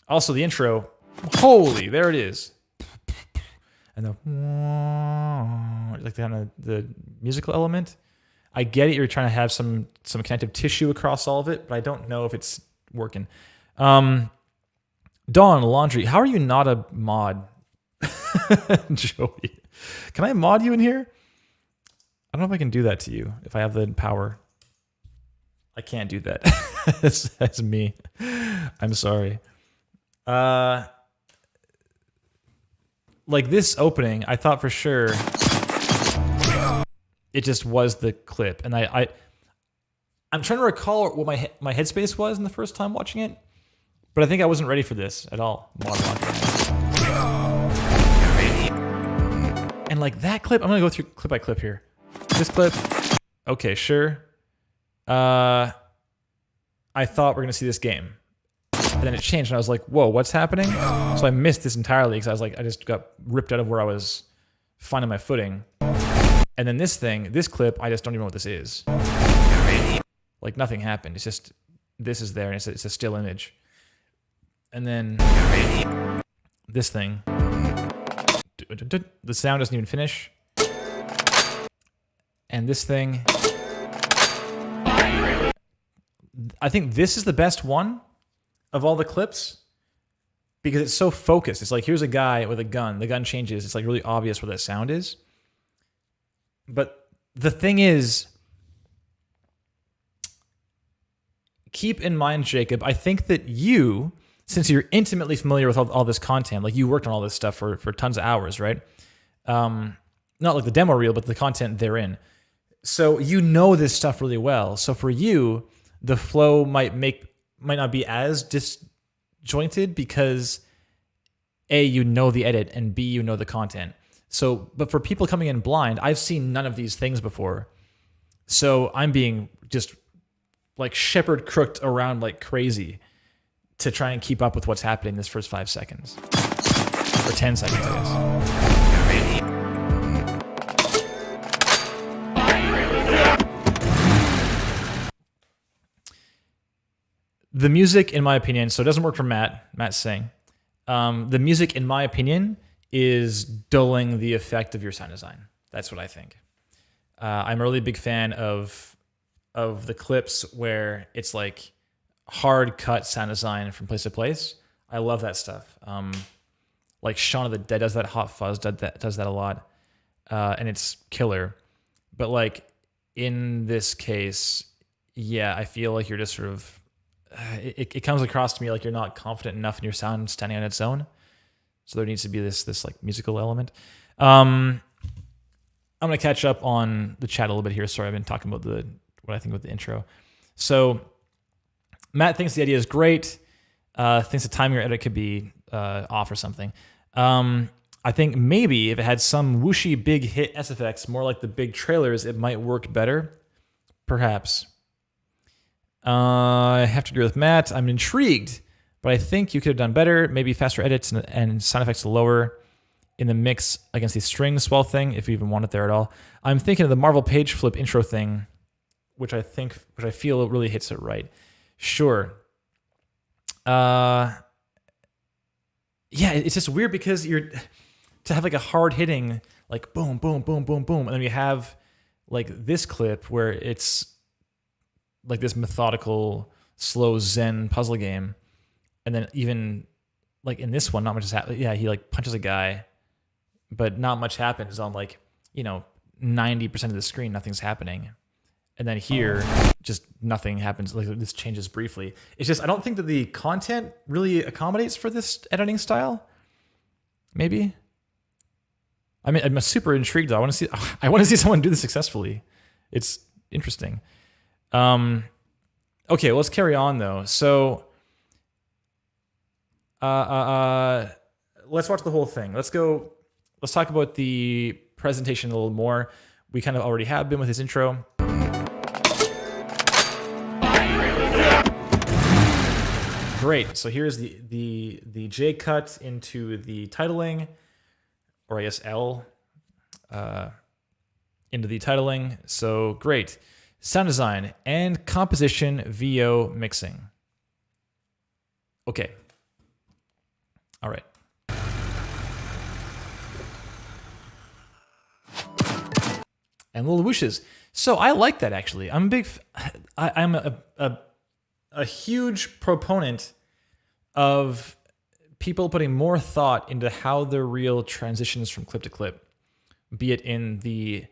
Also, the intro, holy, there it is. And like the musical element. I get it. You're trying to have some connective tissue across all of it, but I don't know if it's working. Dawn Laundry, how are you not a mod? Joey, can I mod you in here? I don't know if I can do that to you if I have the power. I can't do that. That's me. I'm sorry. Like this opening, I thought for sure it just was the clip, and I'm trying to recall what my headspace was in the first time watching it, but I think I wasn't ready for this at all. And like that clip, I'm gonna go through clip by clip here. This clip, okay, sure. I thought we're gonna see this game, and then it changed, and I was like, "Whoa, what's happening?" So I missed this entirely because I was like, I just got ripped out of where I was finding my footing. And then this clip, I just don't even know what this is. Like nothing happened. It's just this is there, and it's a still image. And then this thing, the sound doesn't even finish. And this thing, I think this is the best one of all the clips because it's so focused. It's like, here's a guy with a gun. The gun changes. It's like really obvious where that sound is. But the thing is, keep in mind, Jacob, I think that you, since you're intimately familiar with all this content, like you worked on all this stuff for tons of hours, right? Not like the demo reel, but the content therein. So you know this stuff really well. So for you, the flow might not be as disjointed because A, you know the edit, and B, you know the content. So, but for people coming in blind, I've seen none of these things before. So I'm being just like shepherd crooked around like crazy to try and keep up with what's happening this first 5 seconds. Or 10 seconds, I guess. The music, in my opinion, so it doesn't work for Matt. Matt's saying. The music, in my opinion, is dulling the effect of your sound design. That's what I think. I'm a really big fan of the clips where it's like hard cut sound design from place to place. I love that stuff. Like Shaun of the Dead does that, Hot Fuzz does that a lot, and it's killer. But like in this case, yeah, I feel like you're just sort of it comes across to me like you're not confident enough in your sound standing on its own. So there needs to be this like musical element. I'm gonna catch up on the chat a little bit here. Sorry, I've been talking about what I think about the intro. So Matt thinks the idea is great. Thinks the timing or edit could be off or something. I think maybe if it had some whooshy big hit SFX, more like the big trailers, it might work better. Perhaps. I have to agree with Matt. I'm intrigued, but I think you could have done better. Maybe faster edits and sound effects lower in the mix against the string swell thing, if you even want it there at all. I'm thinking of the Marvel page flip intro thing, which I feel really hits it right. Sure. Yeah, it's just weird because you're to have like a hard hitting, like boom, boom, boom, boom, boom, and then you have like this clip where it's like this methodical, slow Zen puzzle game, and then even like in this one, not much is happening. Yeah, he like punches a guy, but not much happens on like 90% of the screen. Nothing's happening, and then here, just nothing happens. Like this changes briefly. It's just I don't think that the content really accommodates for this editing style. Maybe. I mean, I'm super intrigued though. I want to see someone do this successfully. It's interesting. Okay, let's carry on though. So, let's watch the whole thing. Let's talk about the presentation a little more. We kind of already have been with his intro. Great. So here's the J cut into the titling, or I guess L, into the titling. So great. Sound design and composition VO mixing. Okay. All right. And little whooshes. So I like that actually. I'm a huge proponent of people putting more thought into how the reel transitions from clip to clip, be it in the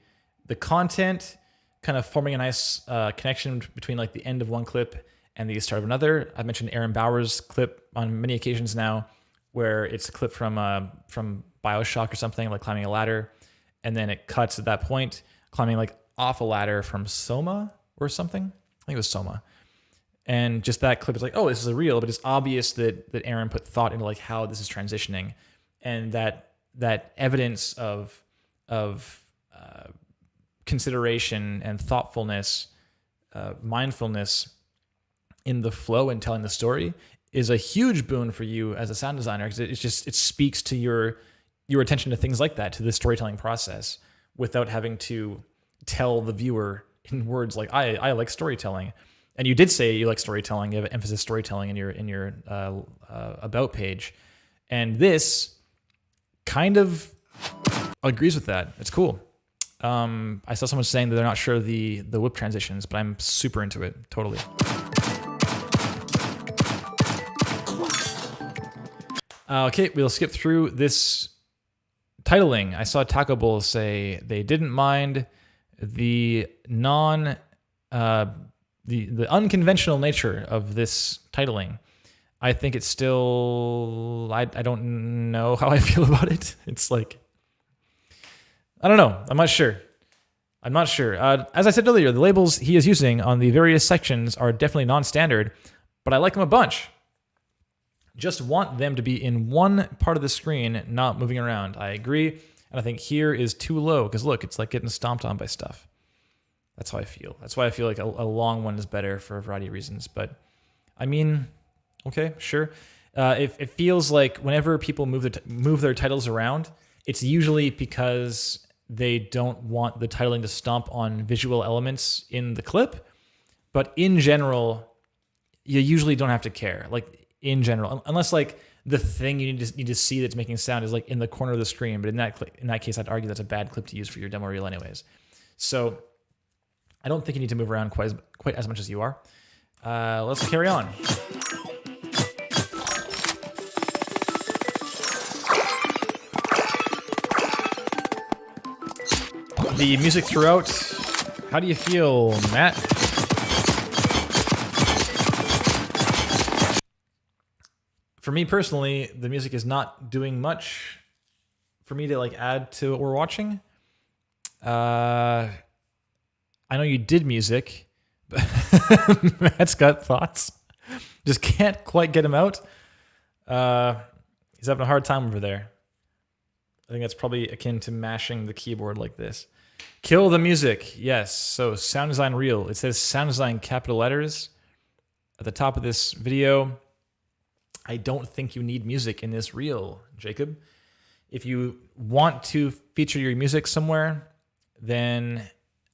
content, kind of forming a nice connection between like the end of one clip and the start of another. I've mentioned Aaron Bauer's clip on many occasions now, where it's a clip from BioShock or something, like climbing a ladder, and then it cuts at that point, climbing like off a ladder from Soma or something. I think it was Soma. And just that clip is like, oh, this is a reel, but it's obvious that Aaron put thought into like how this is transitioning, and that evidence of consideration and thoughtfulness, mindfulness in the flow and telling the story is a huge boon for you as a sound designer, because it speaks to your attention to things like that, to the storytelling process, without having to tell the viewer in words like I like storytelling. And you did say you like storytelling. You have emphasis storytelling in your about page, and this kind of agrees with that. It's cool. I saw someone saying that they're not sure the whip transitions, but I'm super into it. Totally. Okay, we'll skip through this titling. I saw Taco Bowl say they didn't mind the the unconventional nature of this titling. I think it's still, I don't know how I feel about it. It's like, I don't know. I'm not sure. As I said earlier, the labels he is using on the various sections are definitely non-standard, but I like them a bunch. just want them to be in one part of the screen, not moving around. I agree. And I think here is too low because look, it's like getting stomped on by stuff. That's how I feel. That's why I feel like a long one is better for a variety of reasons. But I mean, okay, sure. It feels like whenever people move their titles around, it's usually because they don't want the titling to stomp on visual elements in the clip. But in general, you usually don't have to care. Like in general, unless like the thing you need to see that's making sound is like in the corner of the screen. But in that case, I'd argue that's a bad clip to use for your demo reel, anyways. So I don't think you need to move around quite as much as you are. Let's carry on. The music throughout, how do you feel, Matt? For me personally, the music is not doing much for me to like add to what we're watching. I know you did music, but Matt's got thoughts. Just can't quite get him out. He's having a hard time over there. I think that's probably akin to mashing the keyboard like this. Kill the music. Yes. So sound design reel. It says sound design capital letters at the top of this video. I don't think you need music in this reel, Jacob. If you want to feature your music somewhere, then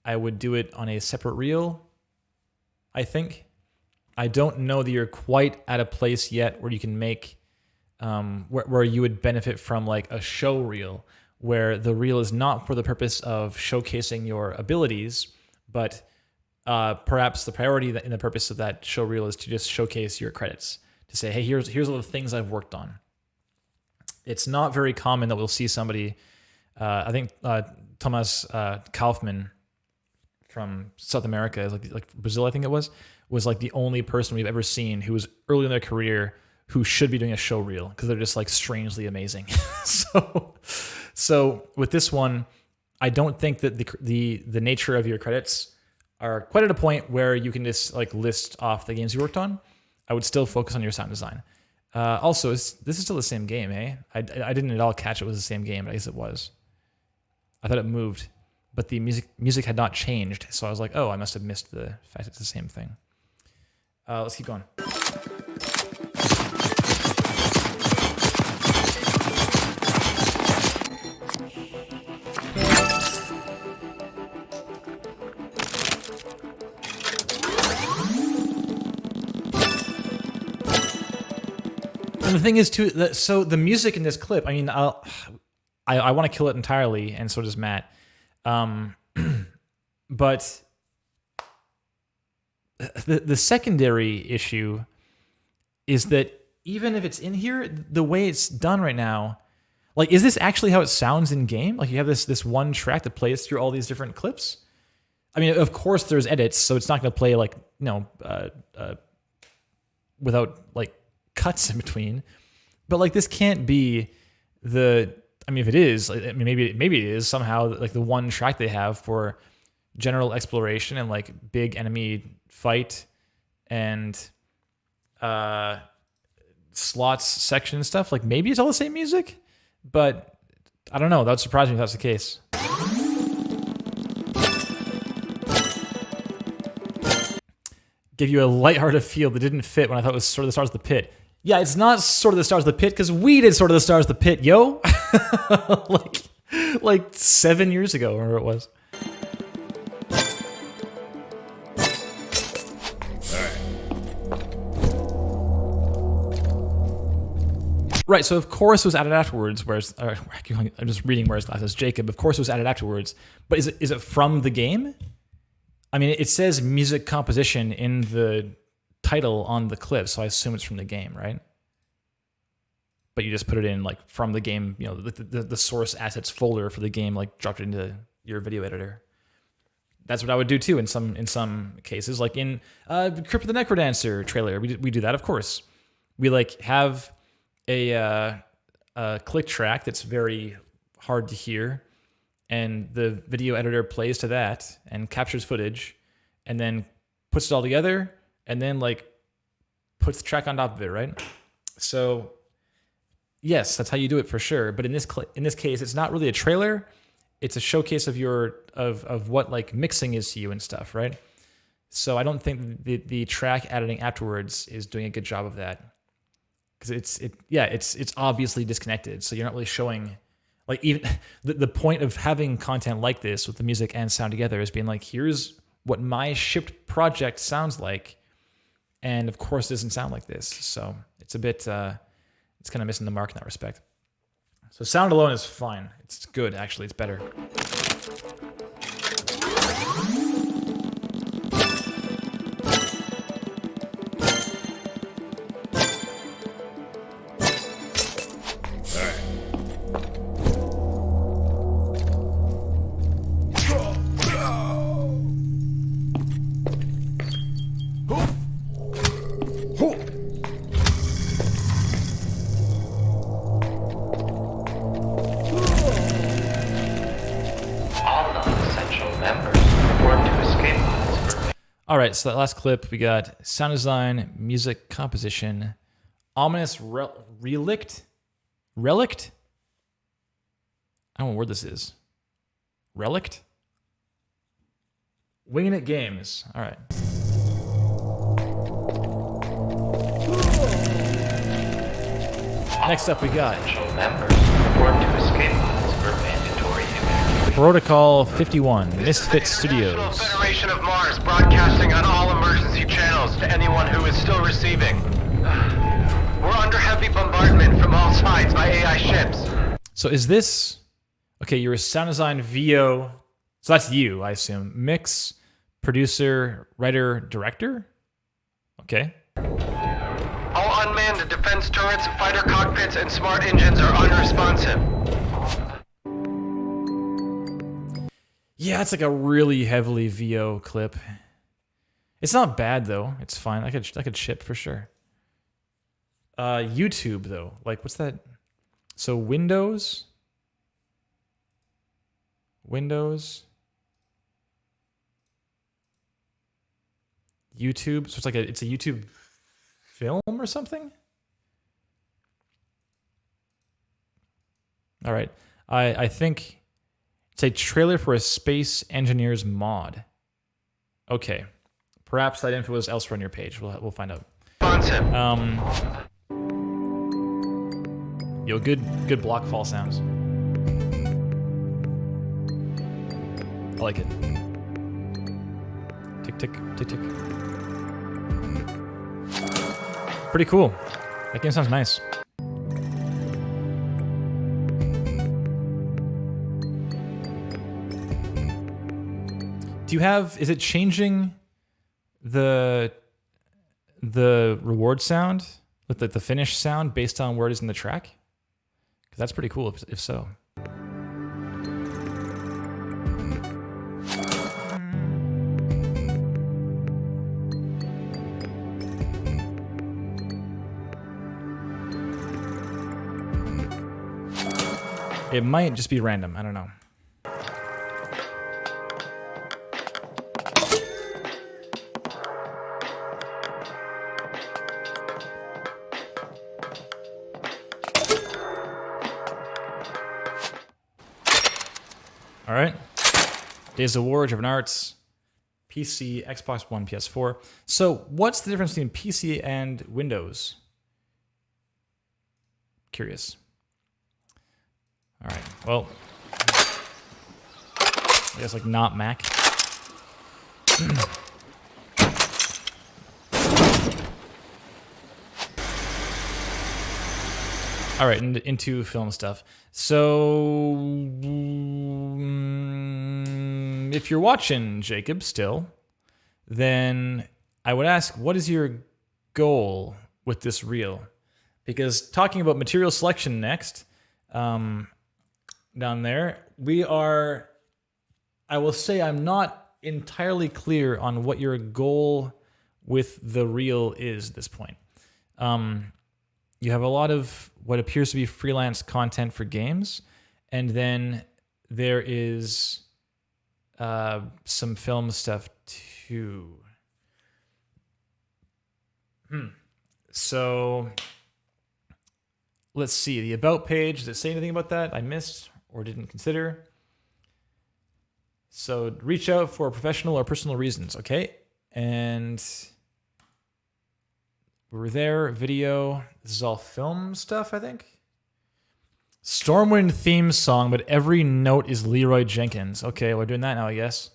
I would do it on a separate reel, I think. I don't know that you're quite at a place yet where you can make, where you would benefit from like a show reel, where the reel is not for the purpose of showcasing your abilities, but perhaps the priority in the purpose of that show reel is to just showcase your credits, to say, hey, here's all the things I've worked on. It's not very common that we'll see somebody, I think Thomas Kaufman from South America, like Brazil, I think it was like the only person we've ever seen who was early in their career who should be doing a show reel because they're just like strangely amazing. So with this one, I don't think that the nature of your credits are quite at a point where you can just like list off the games you worked on. I would still focus on your sound design. Also, this is still the same game, eh? I didn't at all catch it was the same game, but I guess it was. I thought it moved, but the music had not changed, so I was like, oh, I must have missed the fact it's the same thing. Let's keep going. And the thing is, too, so the music in this clip, I mean, I want to kill it entirely, and so does Matt. But the secondary issue is that even if it's in here, the way it's done right now, like, is this actually how it sounds in game? Like, you have this one track that plays through all these different clips? I mean, of course, there's edits, so it's not going to play like, without like cuts in between. But like, this can't be the. I mean, if it is, I mean, maybe it is somehow like the one track they have for general exploration and like big enemy fight and slots section and stuff. Like, maybe it's all the same music, but I don't know. That would surprise me if that's the case. Give you a lighthearted feel that didn't fit when I thought it was Sort of the Stars of the Pit. Yeah, it's not Sort of the Stars of the Pit because we did Sort of the Stars of the Pit, yo. like 7 years ago, whatever it was. Right, so of course it was added afterwards, whereas, I'm just reading Where's Glasses Jacob, of course it was added afterwards, but is it from the game? I mean, it says music composition in the title on the clip, so I assume it's from the game, right? But you just put it in like from the game, the source assets folder for the game, like dropped it into your video editor. That's what I would do too in some cases, like in Crypt of the Necrodancer trailer. We do that, of course. We like have a click track that's very hard to hear, and the video editor plays to that and captures footage, and then puts it all together, and then like puts the track on top of it, right? So yes, that's how you do it for sure. But in this case, it's not really a trailer. It's a showcase of of what like mixing is to you and stuff, right? So I don't think the track editing afterwards is doing a good job of that, because it's obviously disconnected. So you're not really showing, like, even the point of having content like this with the music and sound together is being like, here's what my shipped project sounds like, and of course it doesn't sound like this. So it's a bit it's kind of missing the mark in that respect. So sound alone is fine. It's good, actually. It's better. All right, so that last clip, we got sound design, music composition, ominous relict? Relict? I don't know what word this is. Relict? Winging It Games. All right. Next up, we got Protocol 51, Misfit Studios. Federation of Mars broadcasting on all emergency channels to anyone who is still receiving. We're under heavy bombardment from all sides by AI ships. So is this... Okay, you're a sound design VO. So that's you, I assume. Mix, producer, writer, director? Okay. All unmanned defense turrets, fighter cockpits, and smart engines are unresponsive. Yeah, it's like a really heavily VO clip. It's not bad though. It's fine. I could ship for sure. YouTube though, like what's that? So Windows, YouTube. So it's a YouTube film or something. All right, I think. It's a trailer for a Space Engineers mod. Okay. Perhaps that info is elsewhere on your page. We'll find out. Yo, good block fall sounds. I like it. Tick, tick, tick, tick. Pretty cool. That game sounds nice. Do you have, is it changing the reward sound, with the finish sound based on where it is in the track? Because that's pretty cool if so. It might just be random, I don't know. All right. Days of War, Driven Arts, PC, Xbox One, PS4. So what's the difference between PC and Windows? Curious. All right. Well, I guess like not Mac. All right, into film stuff. So, if you're watching, Jacob, still, then I would ask, what is your goal with this reel? Because talking about material selection next, down there, I will say I'm not entirely clear on what your goal with the reel is at this point. You have a lot of what appears to be freelance content for games, and then there is some film stuff too. So let's see, the About page. Does it say anything about that I missed or didn't consider? So reach out for professional or personal reasons, okay? And we were there, video. This is all film stuff, I think. Stormwind theme song, but every note is Leroy Jenkins. Okay, we're doing that now, I guess.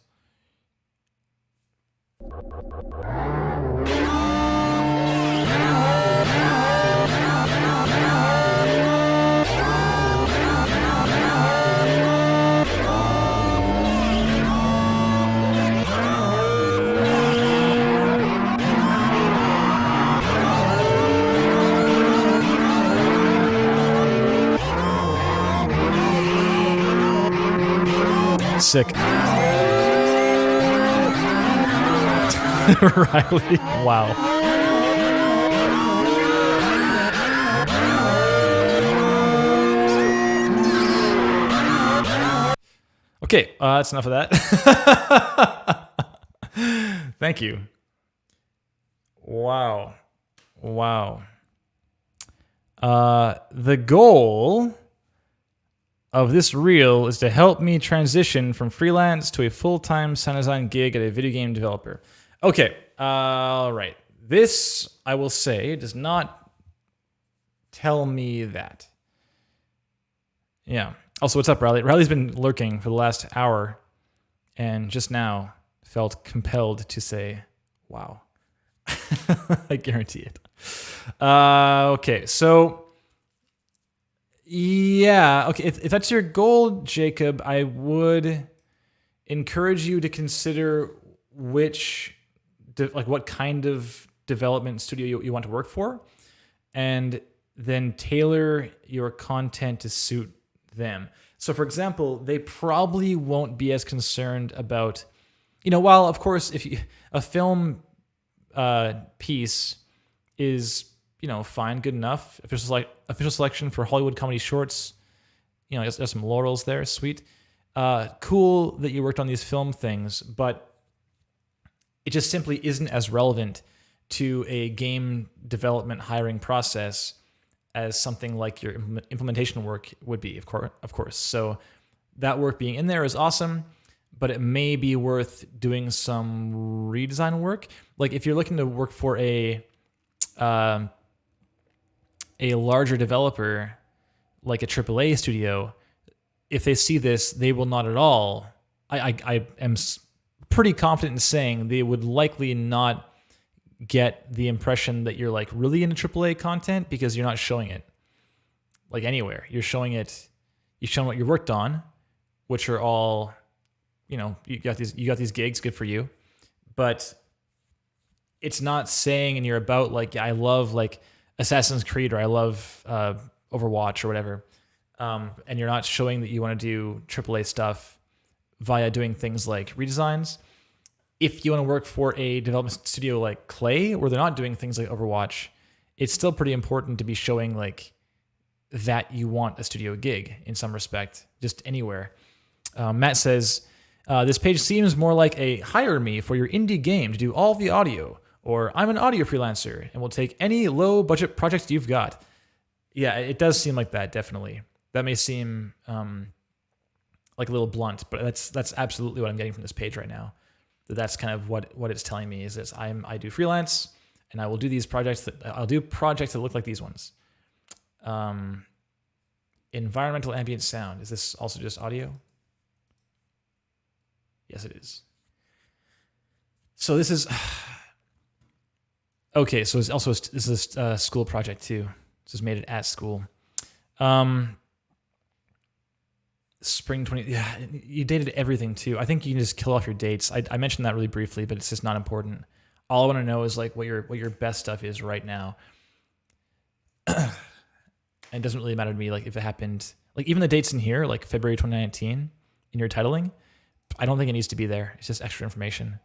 Sick. Riley. Wow. Okay, that's enough of that. Thank you. Wow. Wow. The goal of this reel is to help me transition from freelance to a full-time sound design gig at a video game developer. Okay, all right. This, I will say, does not tell me that. Yeah. Also, what's up, Riley? Riley's been lurking for the last hour and just now felt compelled to say, wow. I guarantee it. Okay, so... yeah, okay. If that's your goal, Jacob, I would encourage you to consider what kind of development studio you want to work for, and then tailor your content to suit them. So, for example, they probably won't be as concerned about, while of course, if a film piece is fine, good enough. Official selection for Hollywood Comedy Shorts. There's some laurels there. Sweet. Cool that you worked on these film things, but it just simply isn't as relevant to a game development hiring process as something like your implementation work would be, of course. So that work being in there is awesome, but it may be worth doing some redesign work. Like if you're looking to work for a larger developer, like a AAA studio, if they see this, they will not at all. I am pretty confident in saying they would likely not get the impression that you're like really into AAA content because you're not showing it like anywhere. You're showing what you worked on, which are all, you got these gigs, good for you, but it's not saying in your about like, yeah, I love like Assassin's Creed or I love Overwatch or whatever, and you're not showing that you want to do AAA stuff via doing things like redesigns. If you want to work for a development studio like Clay, where they're not doing things like Overwatch, it's still pretty important to be showing like that you want a studio gig in some respect, just anywhere. Matt says, this page seems more like a hire me for your indie game to do all the audio, or I'm an audio freelancer and will take any low budget projects you've got. Yeah, it does seem like that, definitely. That may seem like a little blunt, but that's absolutely what I'm getting from this page right now. That's kind of what it's telling me is this: I do freelance and I will do these projects I'll do projects that look like these ones. Environmental ambient sound. Is this also just audio? Yes, it is. So this is okay. So this is a school project too. This is made it at school. Spring 20. Yeah, you dated everything too. I think you can just kill off your dates. I mentioned that really briefly, but it's just not important. All I want to know is like what your best stuff is right now. And it doesn't really matter to me like if it happened, like even the dates in here, like February 2019 in your titling, I don't think it needs to be there. It's just extra information.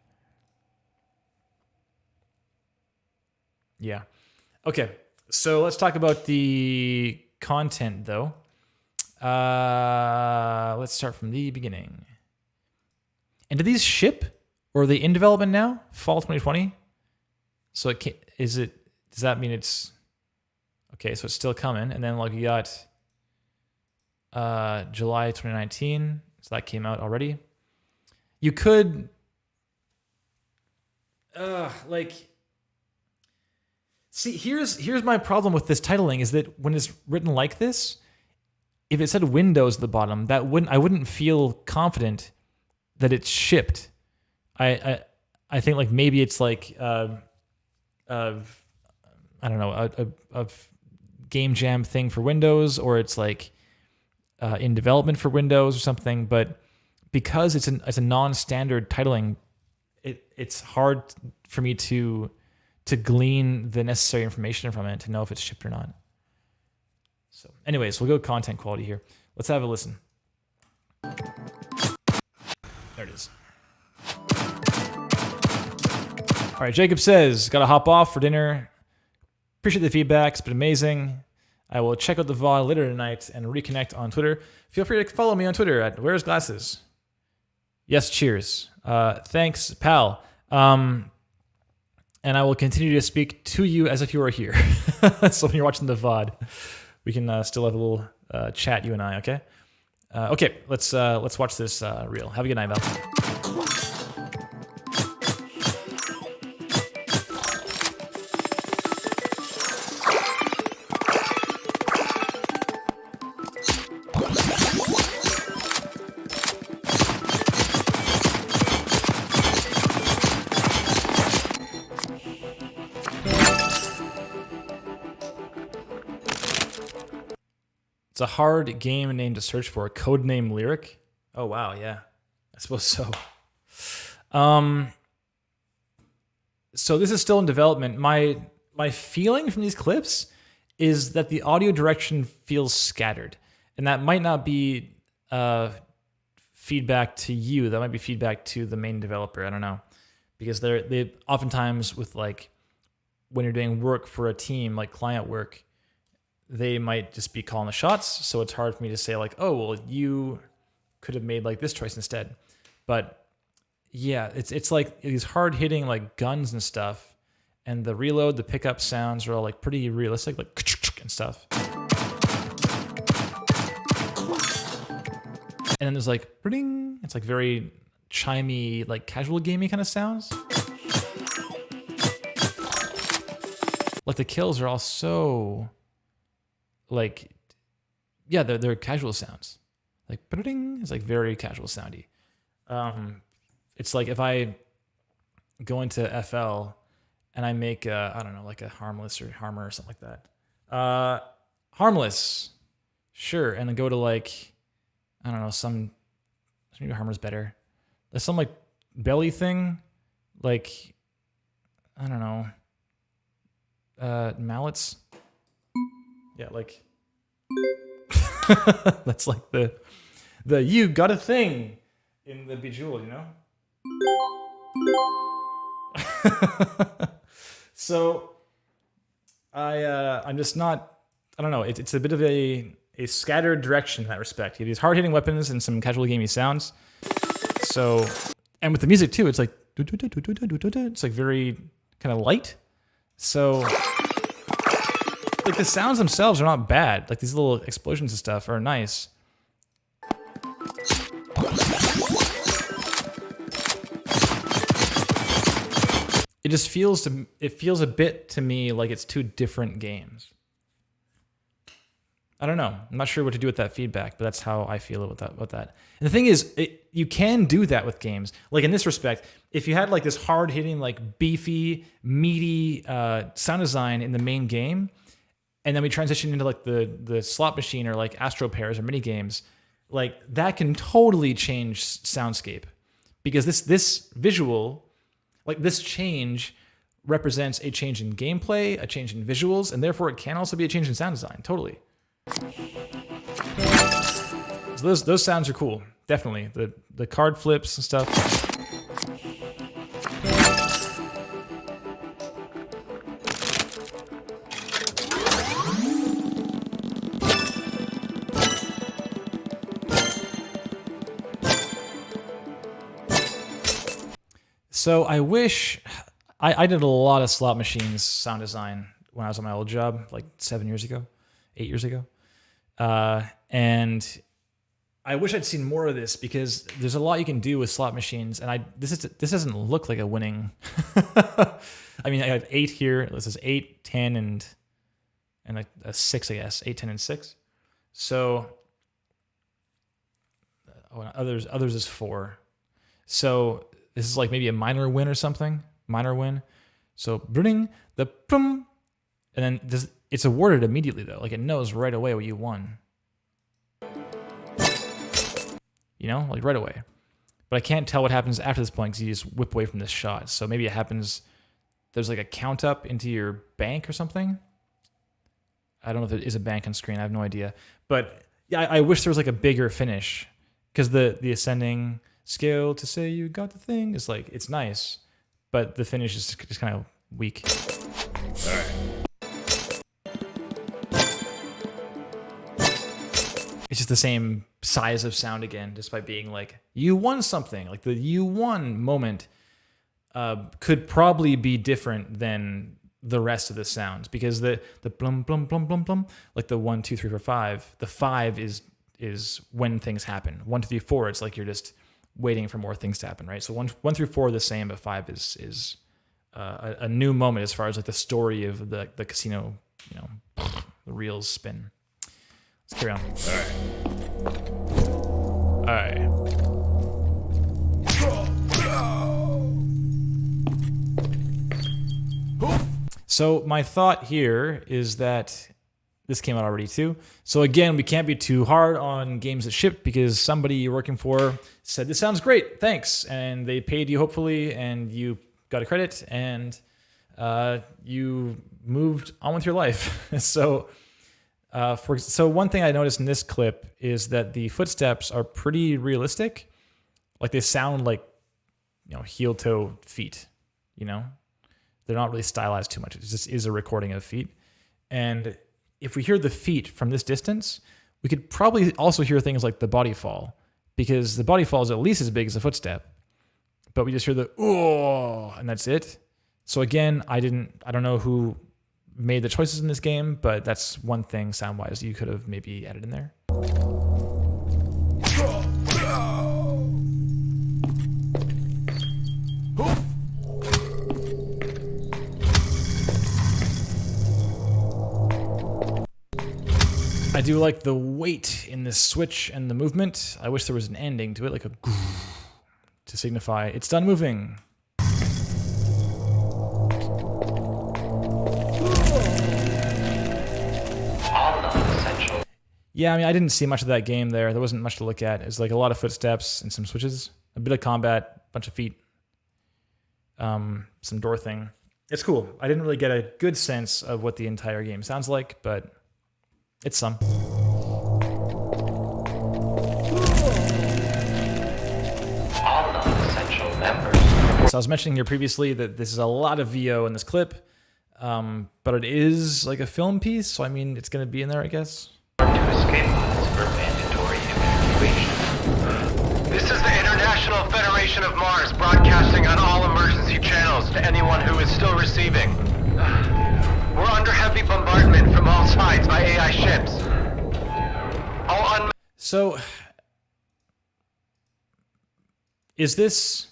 Yeah. Okay. So let's talk about the content though. Let's start from the beginning. And do these ship, or are they in development now? Fall 2020. So does that mean it's Okay, so it's still coming. And then like we got July 2019. So that came out already. You could like see here's my problem with this titling is that when it's written like this, if it said Windows at the bottom, I wouldn't feel confident that it's shipped. I think like maybe it's like I don't know, a game jam thing for Windows, or it's like in development for Windows or something. But because it's a non-standard titling, it's hard for me to glean the necessary information from it to know if it's shipped or not. So anyways, we'll go content quality here. Let's have a listen. There it is. All right, Jacob says, gotta hop off for dinner. Appreciate the feedback, it's been amazing. I will check out the VOD later tonight and reconnect on Twitter. Feel free to follow me on Twitter at Where's Glasses. Yes, cheers. Thanks, pal. And I will continue to speak to you as if you were here. So when you're watching the VOD, we can still have a little chat, you and I, okay? Okay, let's watch this reel. Have a good night, Val. It's a hard game name to search for. Codename Lyric. Oh wow, yeah, I suppose so. So this is still in development. My feeling from these clips is that the audio direction feels scattered, and that might not be feedback to you. That might be feedback to the main developer. I don't know, because they oftentimes with like when you're doing work for a team, like client work, they might just be calling the shots. So it's hard for me to say like, oh, well, you could have made like this choice instead. But yeah, it's like these hard hitting like guns and stuff. And the reload, the pickup sounds are all like pretty realistic, like and stuff. And then there's like, ding. It's like very chimey, like casual gamey kind of sounds. Like the kills are all so like, yeah, they're casual sounds. Like, ding, it's like very casual soundy. It's like if I go into FL and I make I don't know, like a harmless or harmer or something like that. Harmless, sure, and then go to like, I don't know, maybe harmer's better. There's some like belly thing, like I don't know, mallets. Yeah, like that's like the you got a thing in the Bejeweled, you know? So I'm just not, I don't know, it's a bit of a scattered direction in that respect. You have these hard-hitting weapons and some casual gamey sounds. So, and with the music too, it's like it's like very kind of light. So like the sounds themselves are not bad. Like these little explosions and stuff are nice. It just feels a bit to me like it's two different games. I don't know. I'm not sure what to do with that feedback, but that's how I feel about that. And the thing is, you can do that with games. Like in this respect, if you had like this hard-hitting, like beefy, meaty sound design in the main game, and then we transition into like the slot machine or like Astro Pairs or mini games, like that can totally change soundscape, because this visual, like this change represents a change in gameplay, a change in visuals, and therefore it can also be a change in sound design. Totally. So those sounds are cool, definitely. The card flips and stuff. So I wish I did a lot of slot machines sound design when I was on my old job, like 8 years ago. And I wish I'd seen more of this because there's a lot you can do with slot machines, and this doesn't look like a winning. I mean, I got 8 here. This is 8, 10, and a 6, I guess. 8, 10, and 6. So others is 4. So this is like maybe a minor win or something. Minor win. So bring the pum, and then it's awarded immediately though. Like it knows right away what you won. You know, like right away. But I can't tell what happens after this point because you just whip away from this shot. So maybe it happens. There's like a count up into your bank or something. I don't know if there is a bank on screen. I have no idea. But yeah, I wish there was like a bigger finish because the ascending scale to say you got the thing is like, it's nice, but the finish is just kind of weak. All right. It's just the same size of sound again, just by being like, you won something. Like the you won moment could probably be different than the rest of the sounds because the blum, blum, blum, blum, blum, like the 1, 2, 3, 4, 5, the 5 is when things happen. 1, 2, 3, 4, it's like you're just waiting for more things to happen, right? So 1 through 4 are the same, but 5 is a new moment as far as like the story of the casino, you know, the reels spin. Let's carry on. All right. So my thought here is that this came out already too. So again, we can't be too hard on games that shipped because somebody you're working for said, this sounds great, thanks. And they paid you hopefully, and you got a credit, and you moved on with your life. So one thing I noticed in this clip is that the footsteps are pretty realistic. Like they sound like, you know, heel toe feet, you know? They're not really stylized too much. It just is a recording of feet. And if we hear the feet from this distance, we could probably also hear things like the body fall, because the body fall is at least as big as the footstep, but we just hear the, oh, and that's it. So again, I don't know who made the choices in this game, but that's one thing sound-wise you could have maybe added in there. I do like the weight in this switch and the movement. I wish there was an ending to it, like a to signify it's done moving. Yeah, I mean, I didn't see much of that game there. There wasn't much to look at. It's like a lot of footsteps and some switches, a bit of combat, a bunch of feet, some door thing. It's cool. I didn't really get a good sense of what the entire game sounds like, but it's some. All non-essential members. So I was mentioning here previously that this is a lot of VO in this clip, but it is like a film piece, so I mean, it's going to be in there, I guess. To escape pods for mandatory evacuation. This is the International Federation of Mars broadcasting on all emergency channels to anyone who is still receiving. We're under heavy bombardment from all sides by AI ships. So, is this,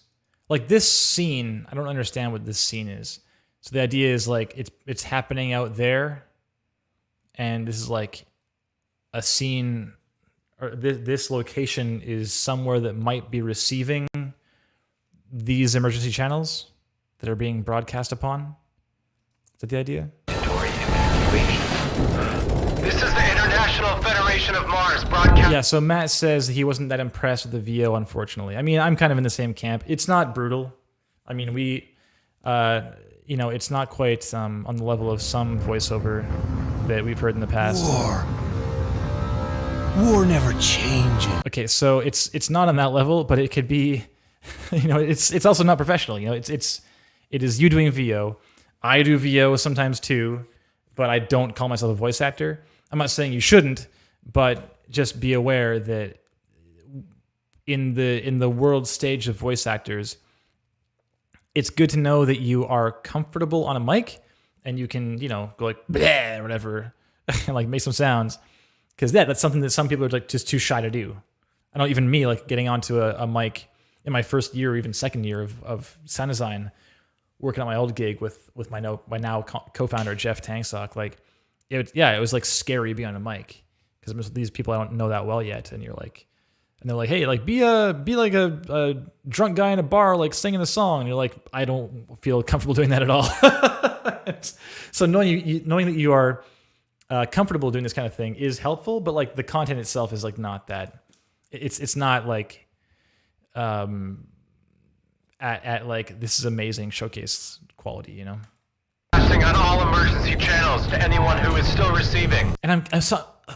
like this scene, I don't understand what this scene is. So the idea is like, it's happening out there, and this is like a scene, or this location is somewhere that might be receiving these emergency channels that are being broadcast upon. Is that the idea? This is the International Federation of Mars broadcasting. Yeah, so Matt says he wasn't that impressed with the VO, unfortunately. I mean, I'm kind of in the same camp. It's not brutal. I mean, it's not quite on the level of some voiceover that we've heard in the past. War never changes. Okay, so it's not on that level, but it could be, it's also not professional. It is you doing VO. I do VO sometimes too, but I don't call myself a voice actor. I'm not saying you shouldn't, but just be aware that in the world stage of voice actors, it's good to know that you are comfortable on a mic and you can, you know, go like bleh or whatever, and like make some sounds, because that's something that some people are like just too shy to do. I know even me, like getting onto a mic in my first year or even second year of sound design, working on my old gig with my now co-founder Jeff Tangsock, like it was like scary being on a mic because these people I don't know that well yet, and they're like, hey, like be like a drunk guy in a bar, like singing a song, and you're like, I don't feel comfortable doing that at all. So knowing that you are comfortable doing this kind of thing is helpful, but like the content itself is like not that. It's not like at like this is amazing showcase quality, you know. Broadcasting on all emergency channels to anyone who is still receiving. And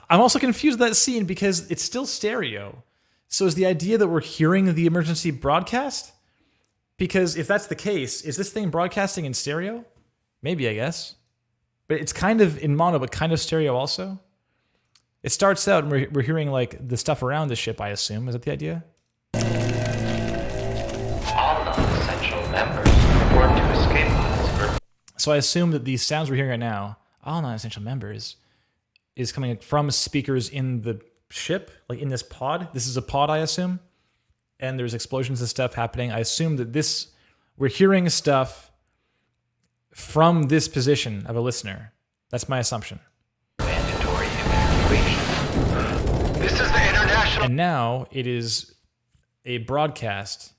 I'm also confused with that scene because it's still stereo. So is the idea that we're hearing the emergency broadcast? Because if that's the case, is this thing broadcasting in stereo? Maybe, I guess. But it's kind of in mono, but kind of stereo also. It starts out and we're hearing like the stuff around the ship, I assume. Is that the idea? All non-essential members report to escape pods. So I assume that these sounds we're hearing right now, all non-essential members, is coming from speakers in the ship, like in this pod. This is a pod, I assume. And there's explosions and stuff happening. I assume that we're hearing stuff from this position of a listener. That's my assumption. Mandatory evacuation. This is the international. And now it is a broadcast,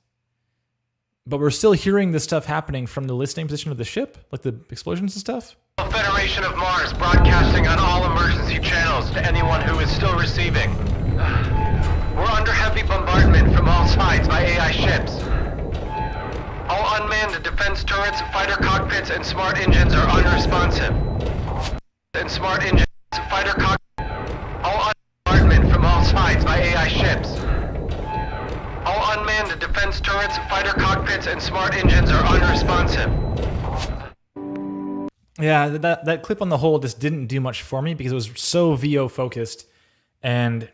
but we're still hearing the stuff happening from the listening position of the ship, like the explosions and stuff. Federation of Mars broadcasting on all emergency channels to anyone who is still receiving. We're under heavy bombardment from all sides by AI ships. All unmanned defense turrets, fighter cockpits, and smart engines are unresponsive. And smart engines, fighter cockpits, all bombardment from all sides by AI ships. All unmanned defense turrets, fighter cockpits, and smart engines are unresponsive. Yeah, that clip on the whole just didn't do much for me because it was so VO focused, and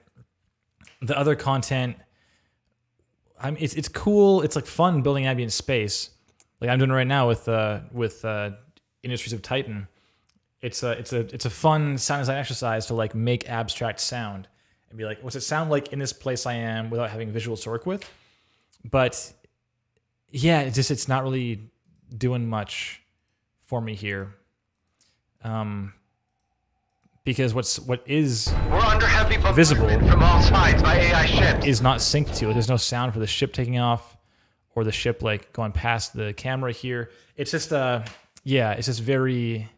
the other content, I mean, it's cool. It's like fun building ambient space, like I'm doing right now with Industries of Titan. It's a fun sound design exercise to like make abstract sound and be like, what's it sound like in this place I am without having visuals to work with? But yeah, it's not really doing much for me here. Because what is We're under heavy visible bombardment from all sides by AI ships. is not synced to it. There's no sound for the ship taking off or the ship like going past the camera here. It's just it's just very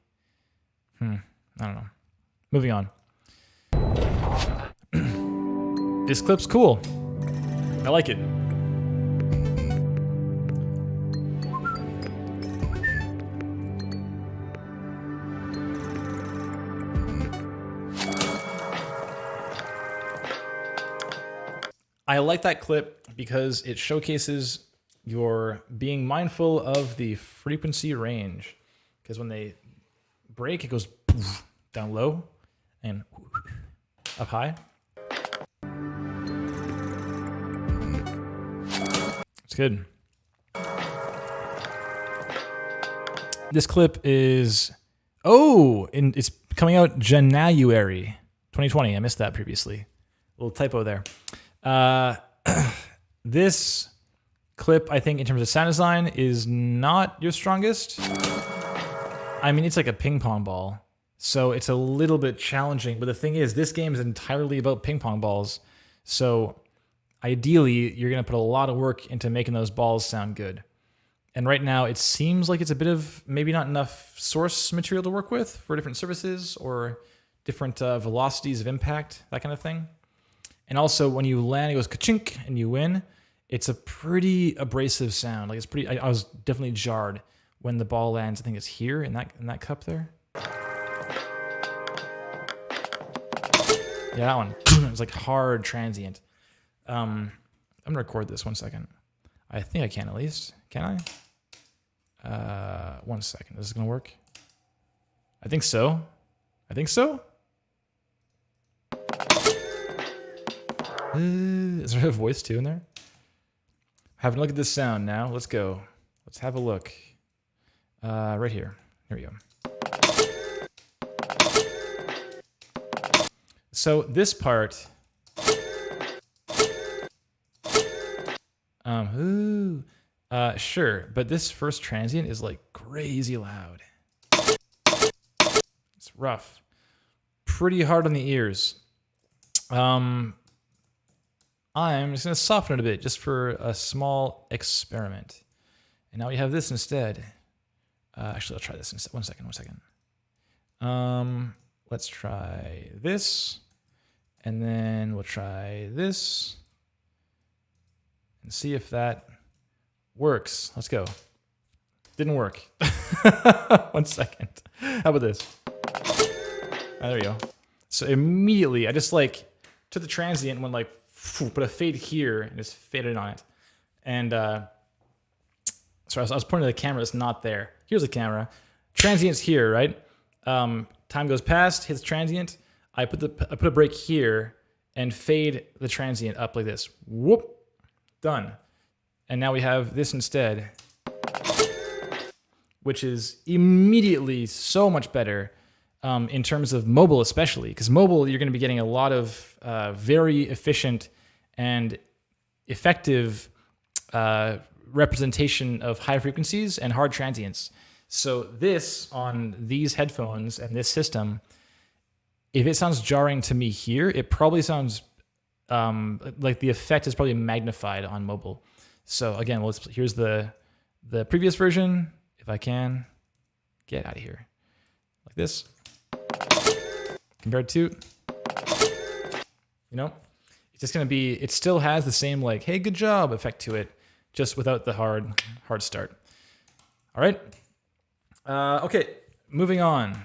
I don't know. Moving on. This clip's cool. I like it. I like that clip because it showcases your being mindful of the frequency range. Because when they break, it goes down low and up high. It's good. This clip is it's coming out January 2020. I missed that previously. A little typo there. This clip, I think, in terms of sound design, is not your strongest. I mean, it's like a ping pong ball, so it's a little bit challenging. But the thing is, this game is entirely about ping pong balls. So ideally, you're going to put a lot of work into making those balls sound good. And right now, it seems like it's a bit of maybe not enough source material to work with for different surfaces or different velocities of impact, that kind of thing. And also, when you land, it goes ka-chink, and you win. It's a pretty abrasive sound. Like it's pretty. I was definitely jarred when the ball lands. I think it's here in that cup there. Yeah, that one. It was like hard transient. I'm gonna record this 1 second. I think I can at least. Can I? 1 second. Is this gonna work? I think so. Is there a voice too in there? Having a look at this sound now. Let's go. Let's have a look. Right here. Here we go. So this part, sure, but this first transient is like crazy loud. It's rough, pretty hard on the ears. I'm just gonna soften it a bit just for a small experiment. And now we have this instead. Actually, I'll try this instead. One second. Let's try this, and then we'll try this, and see if that works. Let's go. Didn't work. 1 second. How about this? There we go. So immediately, I just like took the transient and went like, put a fade here and just faded on it. And sorry, I was pointing to the camera that's not there. Here's the camera. Transient's here, right? Time goes past, hits transient. I put a break here and fade the transient up like this. Whoop, done. And now we have this instead, which is immediately so much better in terms of mobile, especially because mobile you're going to be getting a lot of very efficient and effective representation of high frequencies and hard transients. So this on these headphones and this system, if it sounds jarring to me here, it probably sounds like the effect is probably magnified on mobile. So again, here's the previous version. If I can get out of here like this, compared to, it's just gonna be. It still has the same like, hey, good job effect to it, just without the hard start. All right. Okay, moving on.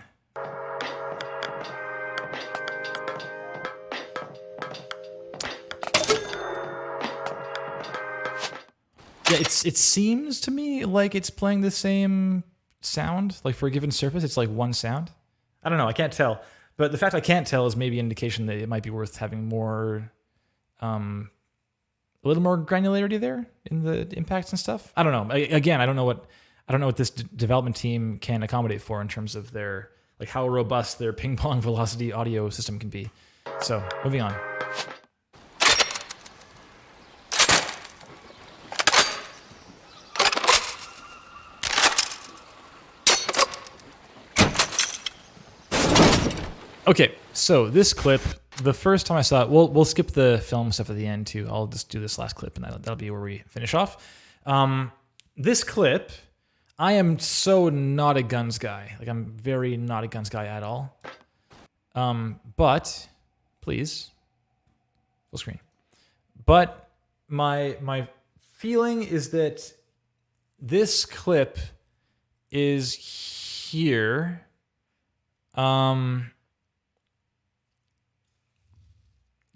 Yeah, it seems to me like it's playing the same sound. Like for a given surface, it's like one sound. I don't know. I can't tell. But the fact I can't tell is maybe an indication that it might be worth having more, a little more granularity there in the impacts and stuff. I don't know. Again, I don't know what this development team can accommodate for in terms of their like how robust their ping pong velocity audio system can be. So moving on. Okay, so this clip, the first time I saw it, we'll skip the film stuff at the end too. I'll just do this last clip and that'll be where we finish off. This clip, I am so not a guns guy. Like I'm very not a guns guy at all. But please, full screen. But my feeling is that this clip is here.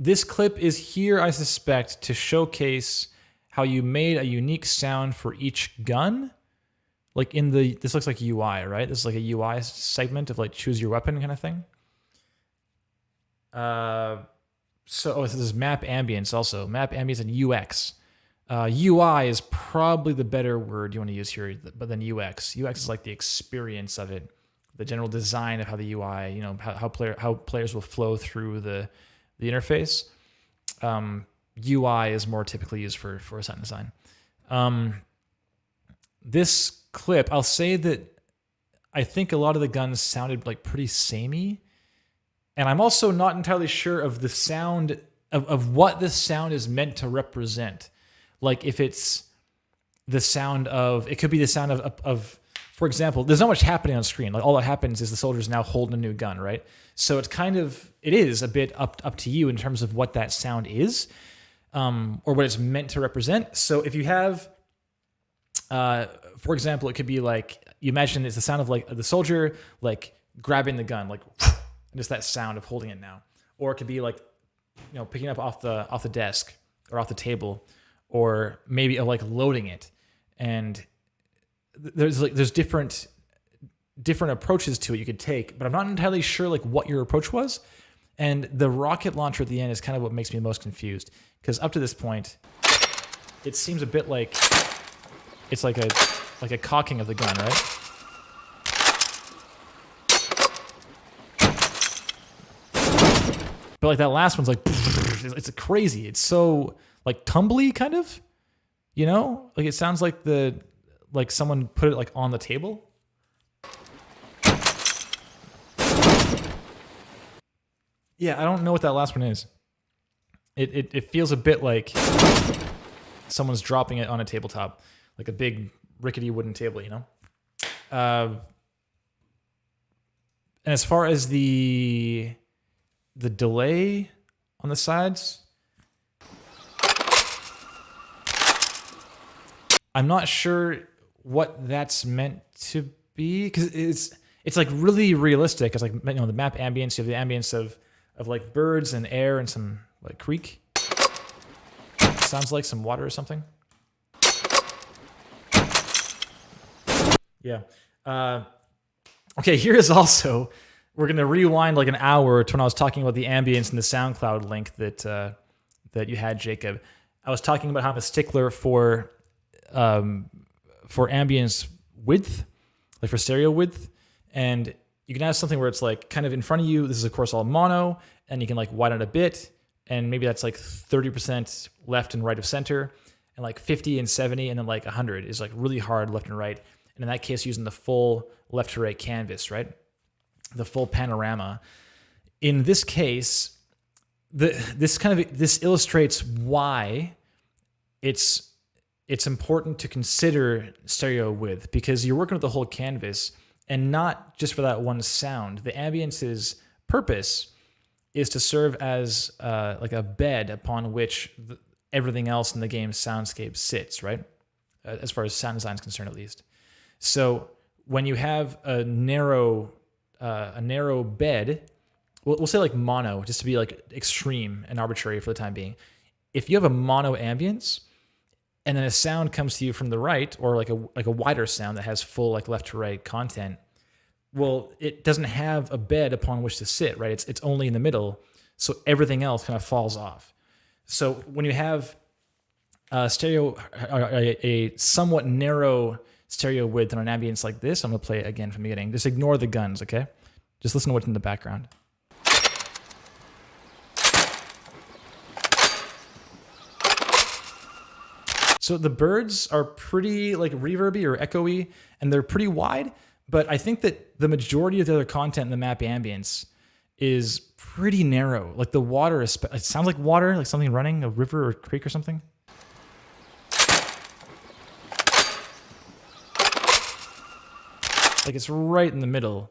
This clip is here, I suspect, to showcase how you made a unique sound for each gun. Like this looks like UI, right? This is like a UI segment of like choose your weapon kind of thing. This is map ambience also. Map ambience and UX. UI is probably the better word you want to use here, but then UX. UX is like the experience of it, the general design of how the UI, how players will flow through the interface. UI is more typically used for sound design. This clip, I'll say that I think a lot of the guns sounded like pretty samey, and I'm also not entirely sure of the sound of what this sound is meant to represent. Like if it's the sound of, it could be the sound of for example, there's not much happening on screen. Like all that happens is the soldier's now holding a new gun, right? So it is a bit up to you in terms of what that sound is, or what it's meant to represent. So if you have, for example, it could be like, you imagine it's the sound of like the soldier like grabbing the gun, like just that sound of holding it now. Or it could be like, picking up off the desk or off the table, or maybe like loading it. And there's different approaches to it you could take, but I'm not entirely sure like what your approach was. And the rocket launcher at the end is kind of what makes me most confused, because up to this point, it seems a bit like it's like a cocking of the gun, right? But like that last one's like, it's crazy. It's so like tumbly kind of, you know, like it sounds like like someone put it like on the table. Yeah, I don't know what that last one is. It feels a bit like someone's dropping it on a tabletop, like a big rickety wooden table, you know? And as far as the delay on the sides, I'm not sure what that's meant to be, because it's like really realistic. It's like, you know, the map ambience, you have the ambience of like birds and air and some like creek. Sounds like some water or something. Yeah. Okay, here is also, we're going to rewind like an hour to when I was talking about the ambience in the SoundCloud link that you had, Jacob. I was talking about how I'm a stickler for ambience width, like for stereo width. And you can have something where it's like kind of in front of you. This is of course all mono, and you can like widen it a bit. And maybe that's like 30% left and right of center, and like 50 and 70, and then like 100 is like really hard left and right. And in that case, using the full left to right canvas, right? The full panorama. In this case, this illustrates why it's important to consider stereo width, because you're working with the whole canvas and not just for that one sound. The ambience's purpose is to serve as like a bed upon which everything else in the game's soundscape sits, right? As far as sound design is concerned, at least. So when you have a narrow bed, we'll say like mono, just to be like extreme and arbitrary for the time being. If you have a mono ambience, and then a sound comes to you from the right, or like a wider sound that has full like left to right content, well, it doesn't have a bed upon which to sit, right? It's only in the middle, so everything else kind of falls off. So when you have a somewhat narrow stereo width on an ambience like this, I'm gonna play it again from the beginning. Just ignore the guns, okay? Just listen to what's in the background. So the birds are pretty like reverby or echoey, and they're pretty wide, but I think that the majority of the other content in the map ambience is pretty narrow. Like the water, it sounds like water, like something running, a river or creek or something. Like it's right in the middle.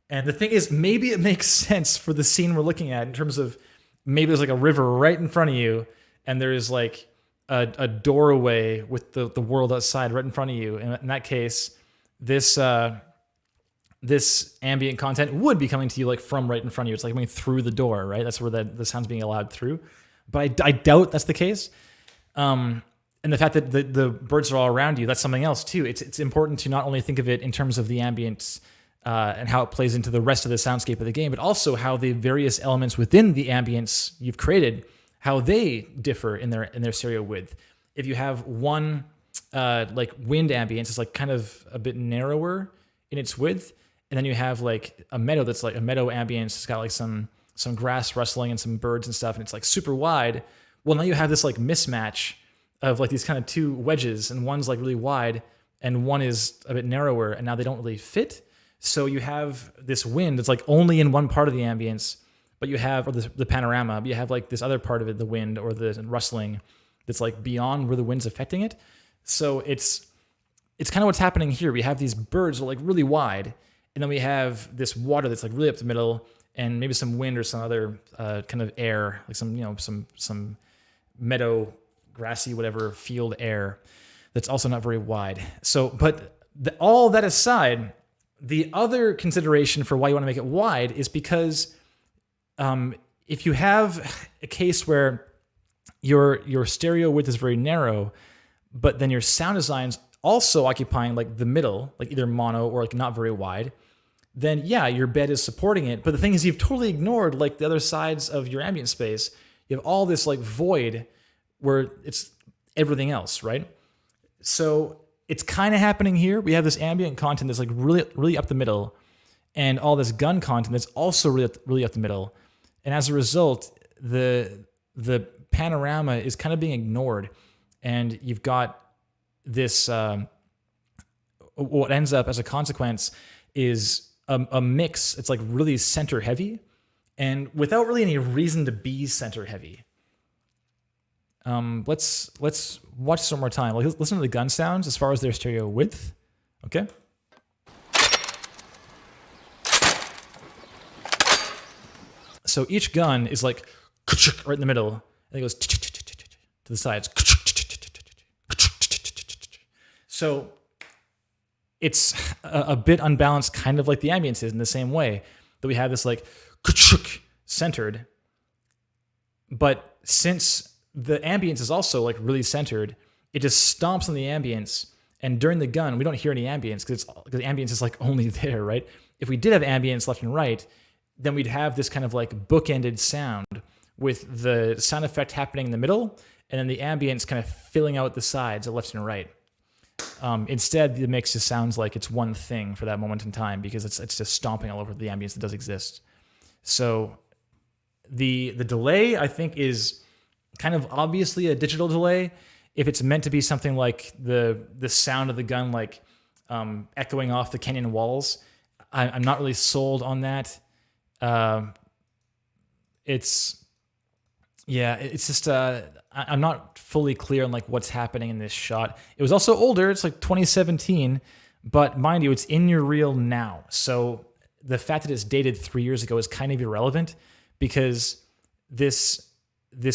And the thing is, maybe it makes sense for the scene we're looking at in terms of maybe there's like a river right in front of you, and there's like a doorway with the world outside right in front of you. And in that case, this ambient content would be coming to you like from right in front of you. It's like coming through the door, right? That's where the sound's being allowed through. But I doubt that's the case. And the fact that the birds are all around you, that's something else too. It's important to not only think of it in terms of the ambience and how it plays into the rest of the soundscape of the game, but also how the various elements within the ambience you've created, how they differ in their stereo width. If you have one like wind ambience, it's like kind of a bit narrower in its width, and then you have like a meadow that's like a meadow ambience. It's got like some grass rustling and some birds and stuff, and it's like super wide. Well, now you have this like mismatch of like these kind of two wedges, and one's like really wide and one is a bit narrower, and now they don't really fit. So you have this wind that's like only in one part of the ambience, but you have, or the panorama, but you have like this other part of it, the wind or the rustling, that's like beyond where the wind's affecting it. So it's kind of what's happening here. We have these birds that are like really wide, and then we have this water that's like really up the middle, and maybe some wind or some other kind of air, like some, you know, some meadow, grassy, whatever, field air that's also not very wide. So, but all that aside, the other consideration for why you want to make it wide is because if you have a case where your stereo width is very narrow, but then your sound design's also occupying like the middle, like either mono or like not very wide, then yeah, your bed is supporting it. But the thing is, you've totally ignored like the other sides of your ambient space. You have all this like void where it's everything else, right? So it's kind of happening here. We have this ambient content that's like really, really up the middle, and all this gun content that's also really up the middle. And as a result, the panorama is kind of being ignored, and you've got this. What ends up as a consequence is a mix. It's like really center heavy, and without really any reason to be center heavy. Let's watch this one more time. Like, listen to the gun sounds as far as their stereo width. Okay. So each gun is like right in the middle, and it goes to the sides. So it's a bit unbalanced, kind of like the ambience is, in the same way that we have this like centered. But since the ambience is also like really centered, it just stomps on the ambience. And during the gun, we don't hear any ambience because the ambience is like only there, right? If we did have ambience left and right, then we'd have this kind of like bookended sound with the sound effect happening in the middle, and then the ambience kind of filling out the sides of left and right. Instead, the mix just sounds like it's one thing for that moment in time because it's just stomping all over the ambience that does exist. So the delay, I think, is kind of obviously a digital delay. If it's meant to be something like the sound of the gun, like echoing off the canyon walls, I'm not really sold on that. It's just I'm not fully clear on like what's happening in this shot. It was also older. It's like 2017, but mind you, it's in your reel now. So the fact that it's dated 3 years ago is kind of irrelevant because this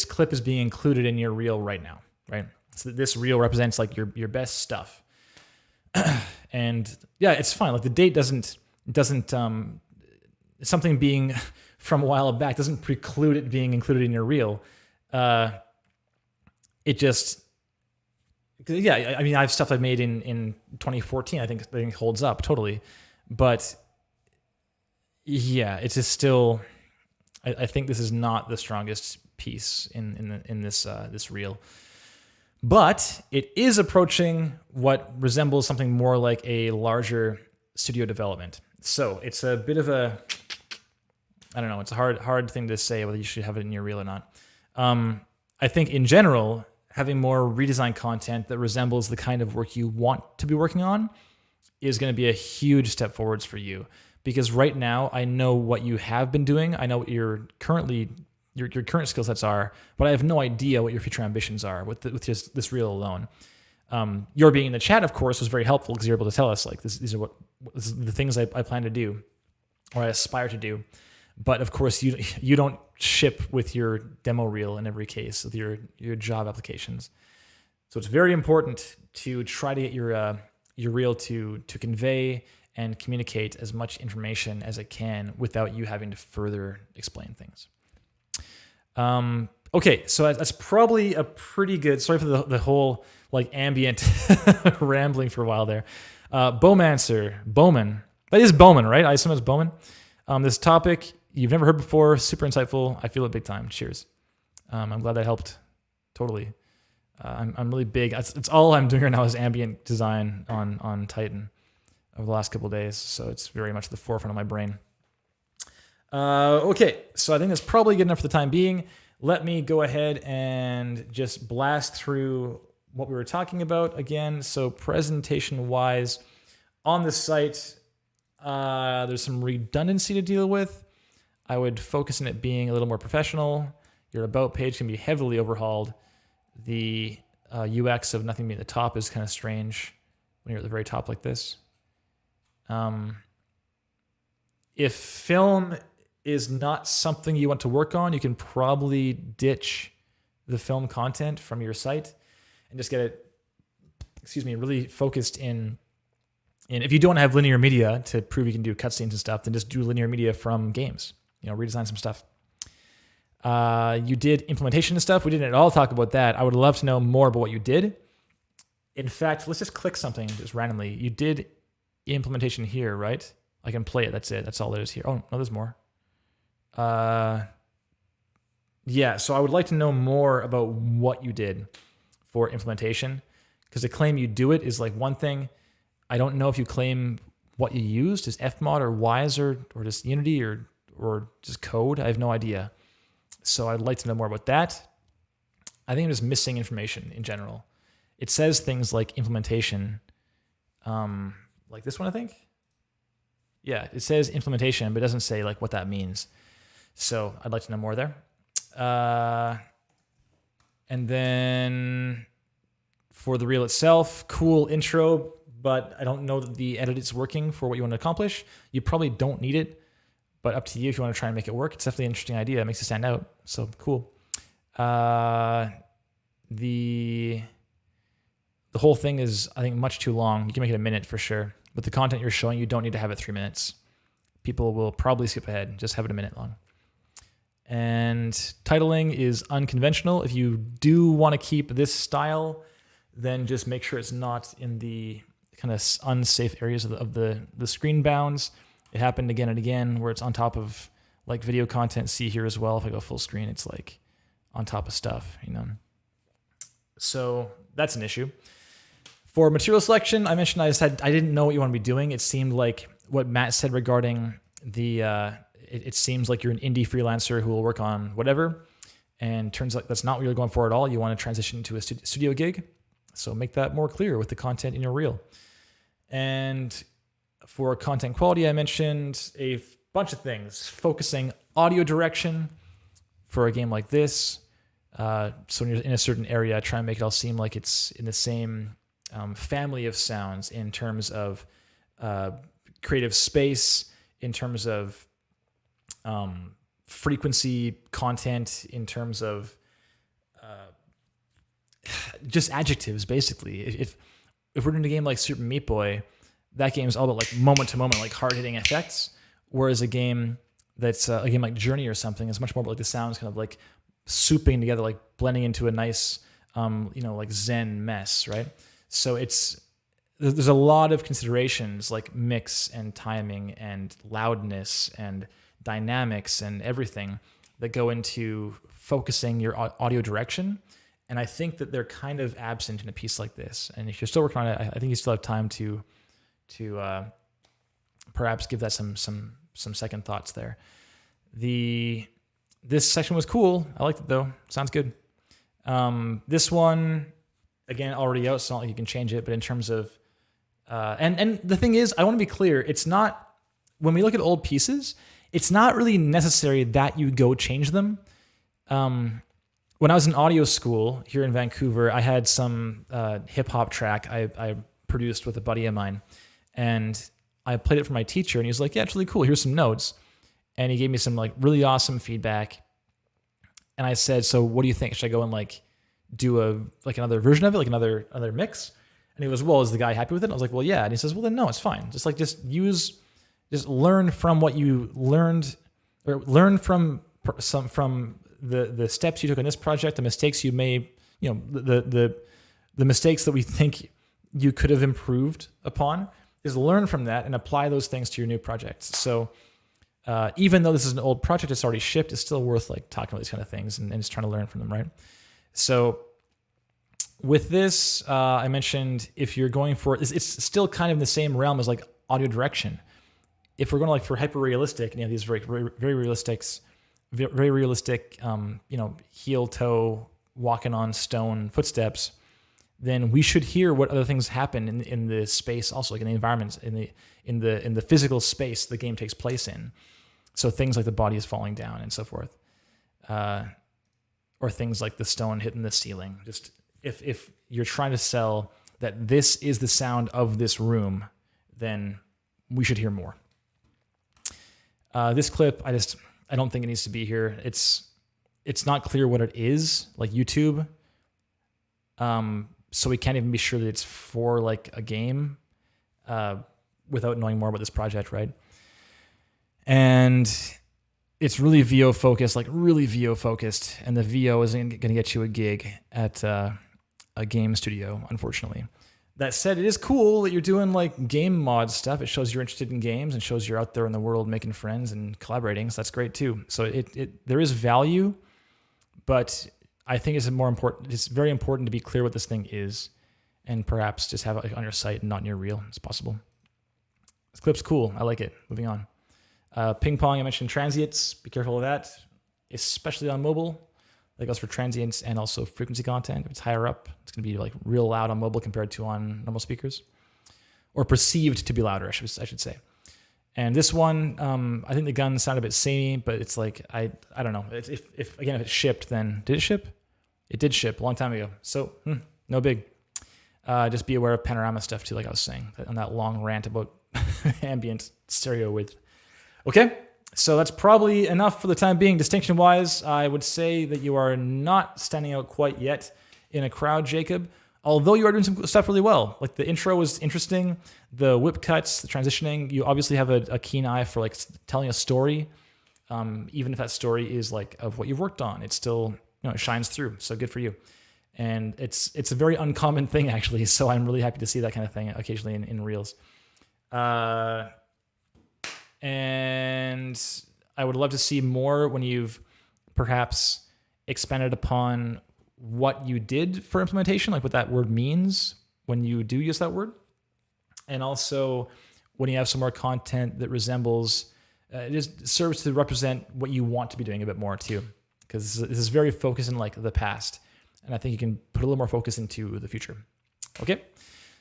clip is being included in your reel right now, right? So this reel represents like your best stuff. And yeah, it's fine. Like the date doesn't something being from a while back doesn't preclude it being included in your reel. It just, yeah, I mean, I have stuff I made in 2014. I think holds up totally, but yeah, it's just still. I think this is not the strongest piece in this reel, but it is approaching what resembles something more like a larger studio development. So it's a bit of a, I don't know, it's a hard thing to say whether you should have it in your reel or not. I think in general, having more redesigned content that resembles the kind of work you want to be working on is going to be a huge step forwards for you. Because right now, I know what you have been doing. I know what your current skill sets are, but I have no idea what your future ambitions are with just this reel alone. Your being in the chat, of course, was very helpful because you're able to tell us like these are the things I plan to do or I aspire to do. But of course, you don't ship with your demo reel in every case with your job applications. So it's very important to try to get your reel to convey and communicate as much information as it can without you having to further explain things. Okay, so that's probably a pretty good. Sorry for the whole like ambient rambling for a while there. Bowman. That is Bowman, right? I assume it's Bowman. This topic you've never heard before, super insightful. I feel it big time. Cheers. I'm glad that helped. Totally. I'm really big. It's all I'm doing right now is ambient design on Titan over the last couple of days. So it's very much the forefront of my brain. Okay, so I think that's probably good enough for the time being. Let me go ahead and just blast through what we were talking about again. So presentation-wise, on the site, there's some redundancy to deal with. I would focus on it being a little more professional. Your About page can be heavily overhauled. The UX of nothing being at the top is kind of strange when you're at the very top like this. If film is not something you want to work on, you can probably ditch the film content from your site and just get it, really focused in if you don't have linear media to prove you can do cutscenes and stuff, then just do linear media from games. Redesign some stuff. You did implementation and stuff. We didn't at all talk about that. I would love to know more about what you did. In fact, let's just click something just randomly. You did implementation here, right? I can play it. That's it. That's all there is here. Oh, no, there's more. Yeah, so I would like to know more about what you did for implementation, because to claim you do it is like one thing. I don't know if you claim what you used is Fmod or Wise or just Unity or just code. I have no idea. So I'd like to know more about that. I think I'm just missing information in general. It says things like implementation, like this one, I think. Yeah, it says implementation, but it doesn't say like what that means. So I'd like to know more there. And then for the reel itself, cool intro, but I don't know that the edit is working for what you want to accomplish. You probably don't need it, but up to you if you want to try and make it work. It's definitely an interesting idea. It makes it stand out. So cool. The whole thing is, I think, much too long. You can make it a minute for sure. But the content you're showing, you don't need to have it 3 minutes. People will probably skip ahead. Just have it a minute long. And titling is unconventional. If you do want to keep this style, then just make sure it's not in the kind of unsafe areas of the screen bounds. It happened again and again where it's on top of like video content. See here as well. If I go full screen, it's like on top of stuff, you know. So that's an issue. For material selection, I mentioned I didn't know what you want to be doing. It seemed like what Matt said regarding the it seems like you're an indie freelancer who will work on whatever, and turns out that's not what you're going for at all. You want to transition to a studio gig, so make that more clear with the content in your reel. And for content quality, I mentioned a bunch of things, focusing audio direction for a game like this. So when you're in a certain area, try and make it all seem like it's in the same family of sounds in terms of creative space, in terms of frequency, content, in terms of just adjectives, basically. If we're doing a game like Super Meat Boy, that game is all about like moment to moment, like hard hitting effects. Whereas a game that's a game like Journey or something is much more about like the sounds kind of like souping together, like blending into a nice, like Zen mess, right? So there's a lot of considerations like mix and timing and loudness and dynamics and everything that go into focusing your audio direction. And I think that they're kind of absent in a piece like this. And if you're still working on it, I think you still have time to perhaps give that some second thoughts there. This section was cool. I liked it though. Sounds good. This one, again, already out, so not like you can change it. But in terms of, and the thing is, I want to be clear. It's not, when we look at old pieces, it's not really necessary that you go change them. When I was in audio school here in Vancouver, I had some hip hop track I produced with a buddy of mine, and I played it for my teacher, and he was like, "Yeah, it's really cool. Here's some notes." And he gave me some like really awesome feedback. And I said, "So what do you think? Should I go and like do another version of it, like another mix?" And he was, "Well, is the guy happy with it?" I was like, "Well, yeah." And he says, "Well, then no, it's fine. Just learn from what you learned, or learn from the steps you took on this project, the mistakes you made, the mistakes that we think you could have improved upon. Is learn from that and apply those things to your new projects." So even though this is an old project, it's already shipped, it's still worth like talking about these kind of things and just trying to learn from them, right? So with this, I mentioned if you're going for, it's still kind of in the same realm as like audio direction. If we're going to like for hyper realistic, and you have these very realistic, heel toe walking on stone footsteps, then we should hear what other things happen in the space, also like in the environments, in the physical space the game takes place in. So things like the body is falling down and so forth, or things like the stone hitting the ceiling. Just if you're trying to sell that this is the sound of this room, then we should hear more. This clip, I don't think it needs to be here. It's not clear what it is, like YouTube. So we can't even be sure that it's for like a game without knowing more about this project, right? And it's really VO focused, and the VO isn't going to get you a gig at a game studio, unfortunately. That said, it is cool that you're doing like game mod stuff. It shows you're interested in games and shows you're out there in the world making friends and collaborating. So that's great too. So there is value, but I think it's more important. It's very important to be clear what this thing is, and perhaps just have it on your site and not in your reel as possible. This clip's cool. I like it. Moving on. Ping pong. I mentioned transients. Be careful of that. especially on mobile. That goes for transients and also frequency content. If it's higher up, it's going to be like real loud on mobile compared to on normal speakers, or perceived to be louder, I should say. And this one, I think the guns sound a bit samey, but it's like I don't know. If it shipped, then did it ship? It did ship a long time ago, so no big. Just be aware of panorama stuff too, like I was saying on that long rant about ambient stereo width. Okay, so that's probably enough for the time being. Distinction-wise, I would say that you are not standing out quite yet in a crowd, Jacob. Although you are doing some stuff really well. Like the intro was interesting, the whip cuts, the transitioning. You obviously have a keen eye for like telling a story, even if that story is like of what you've worked on. It's still, it shines through. So good for you. And it's a very uncommon thing, actually. So I'm really happy to see that kind of thing occasionally in Reels. And I would love to see more when you've perhaps expanded upon what you did for implementation, like what that word means when you do use that word. And also when you have some more content that resembles, it just serves to represent what you want to be doing a bit more too. Because this is very focused in like the past. And I think you can put a little more focus into the future. Okay.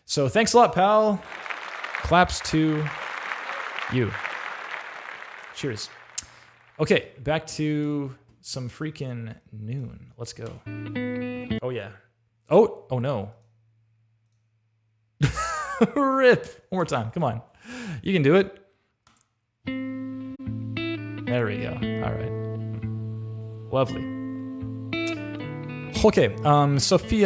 So thanks a lot, pal. Claps to you. Cheers. Okay. Back to some freaking noon. Let's go. Oh, yeah. Oh no. Rip. One more time. Come on. You can do it. There we go. All right. Lovely. Okay. Sophia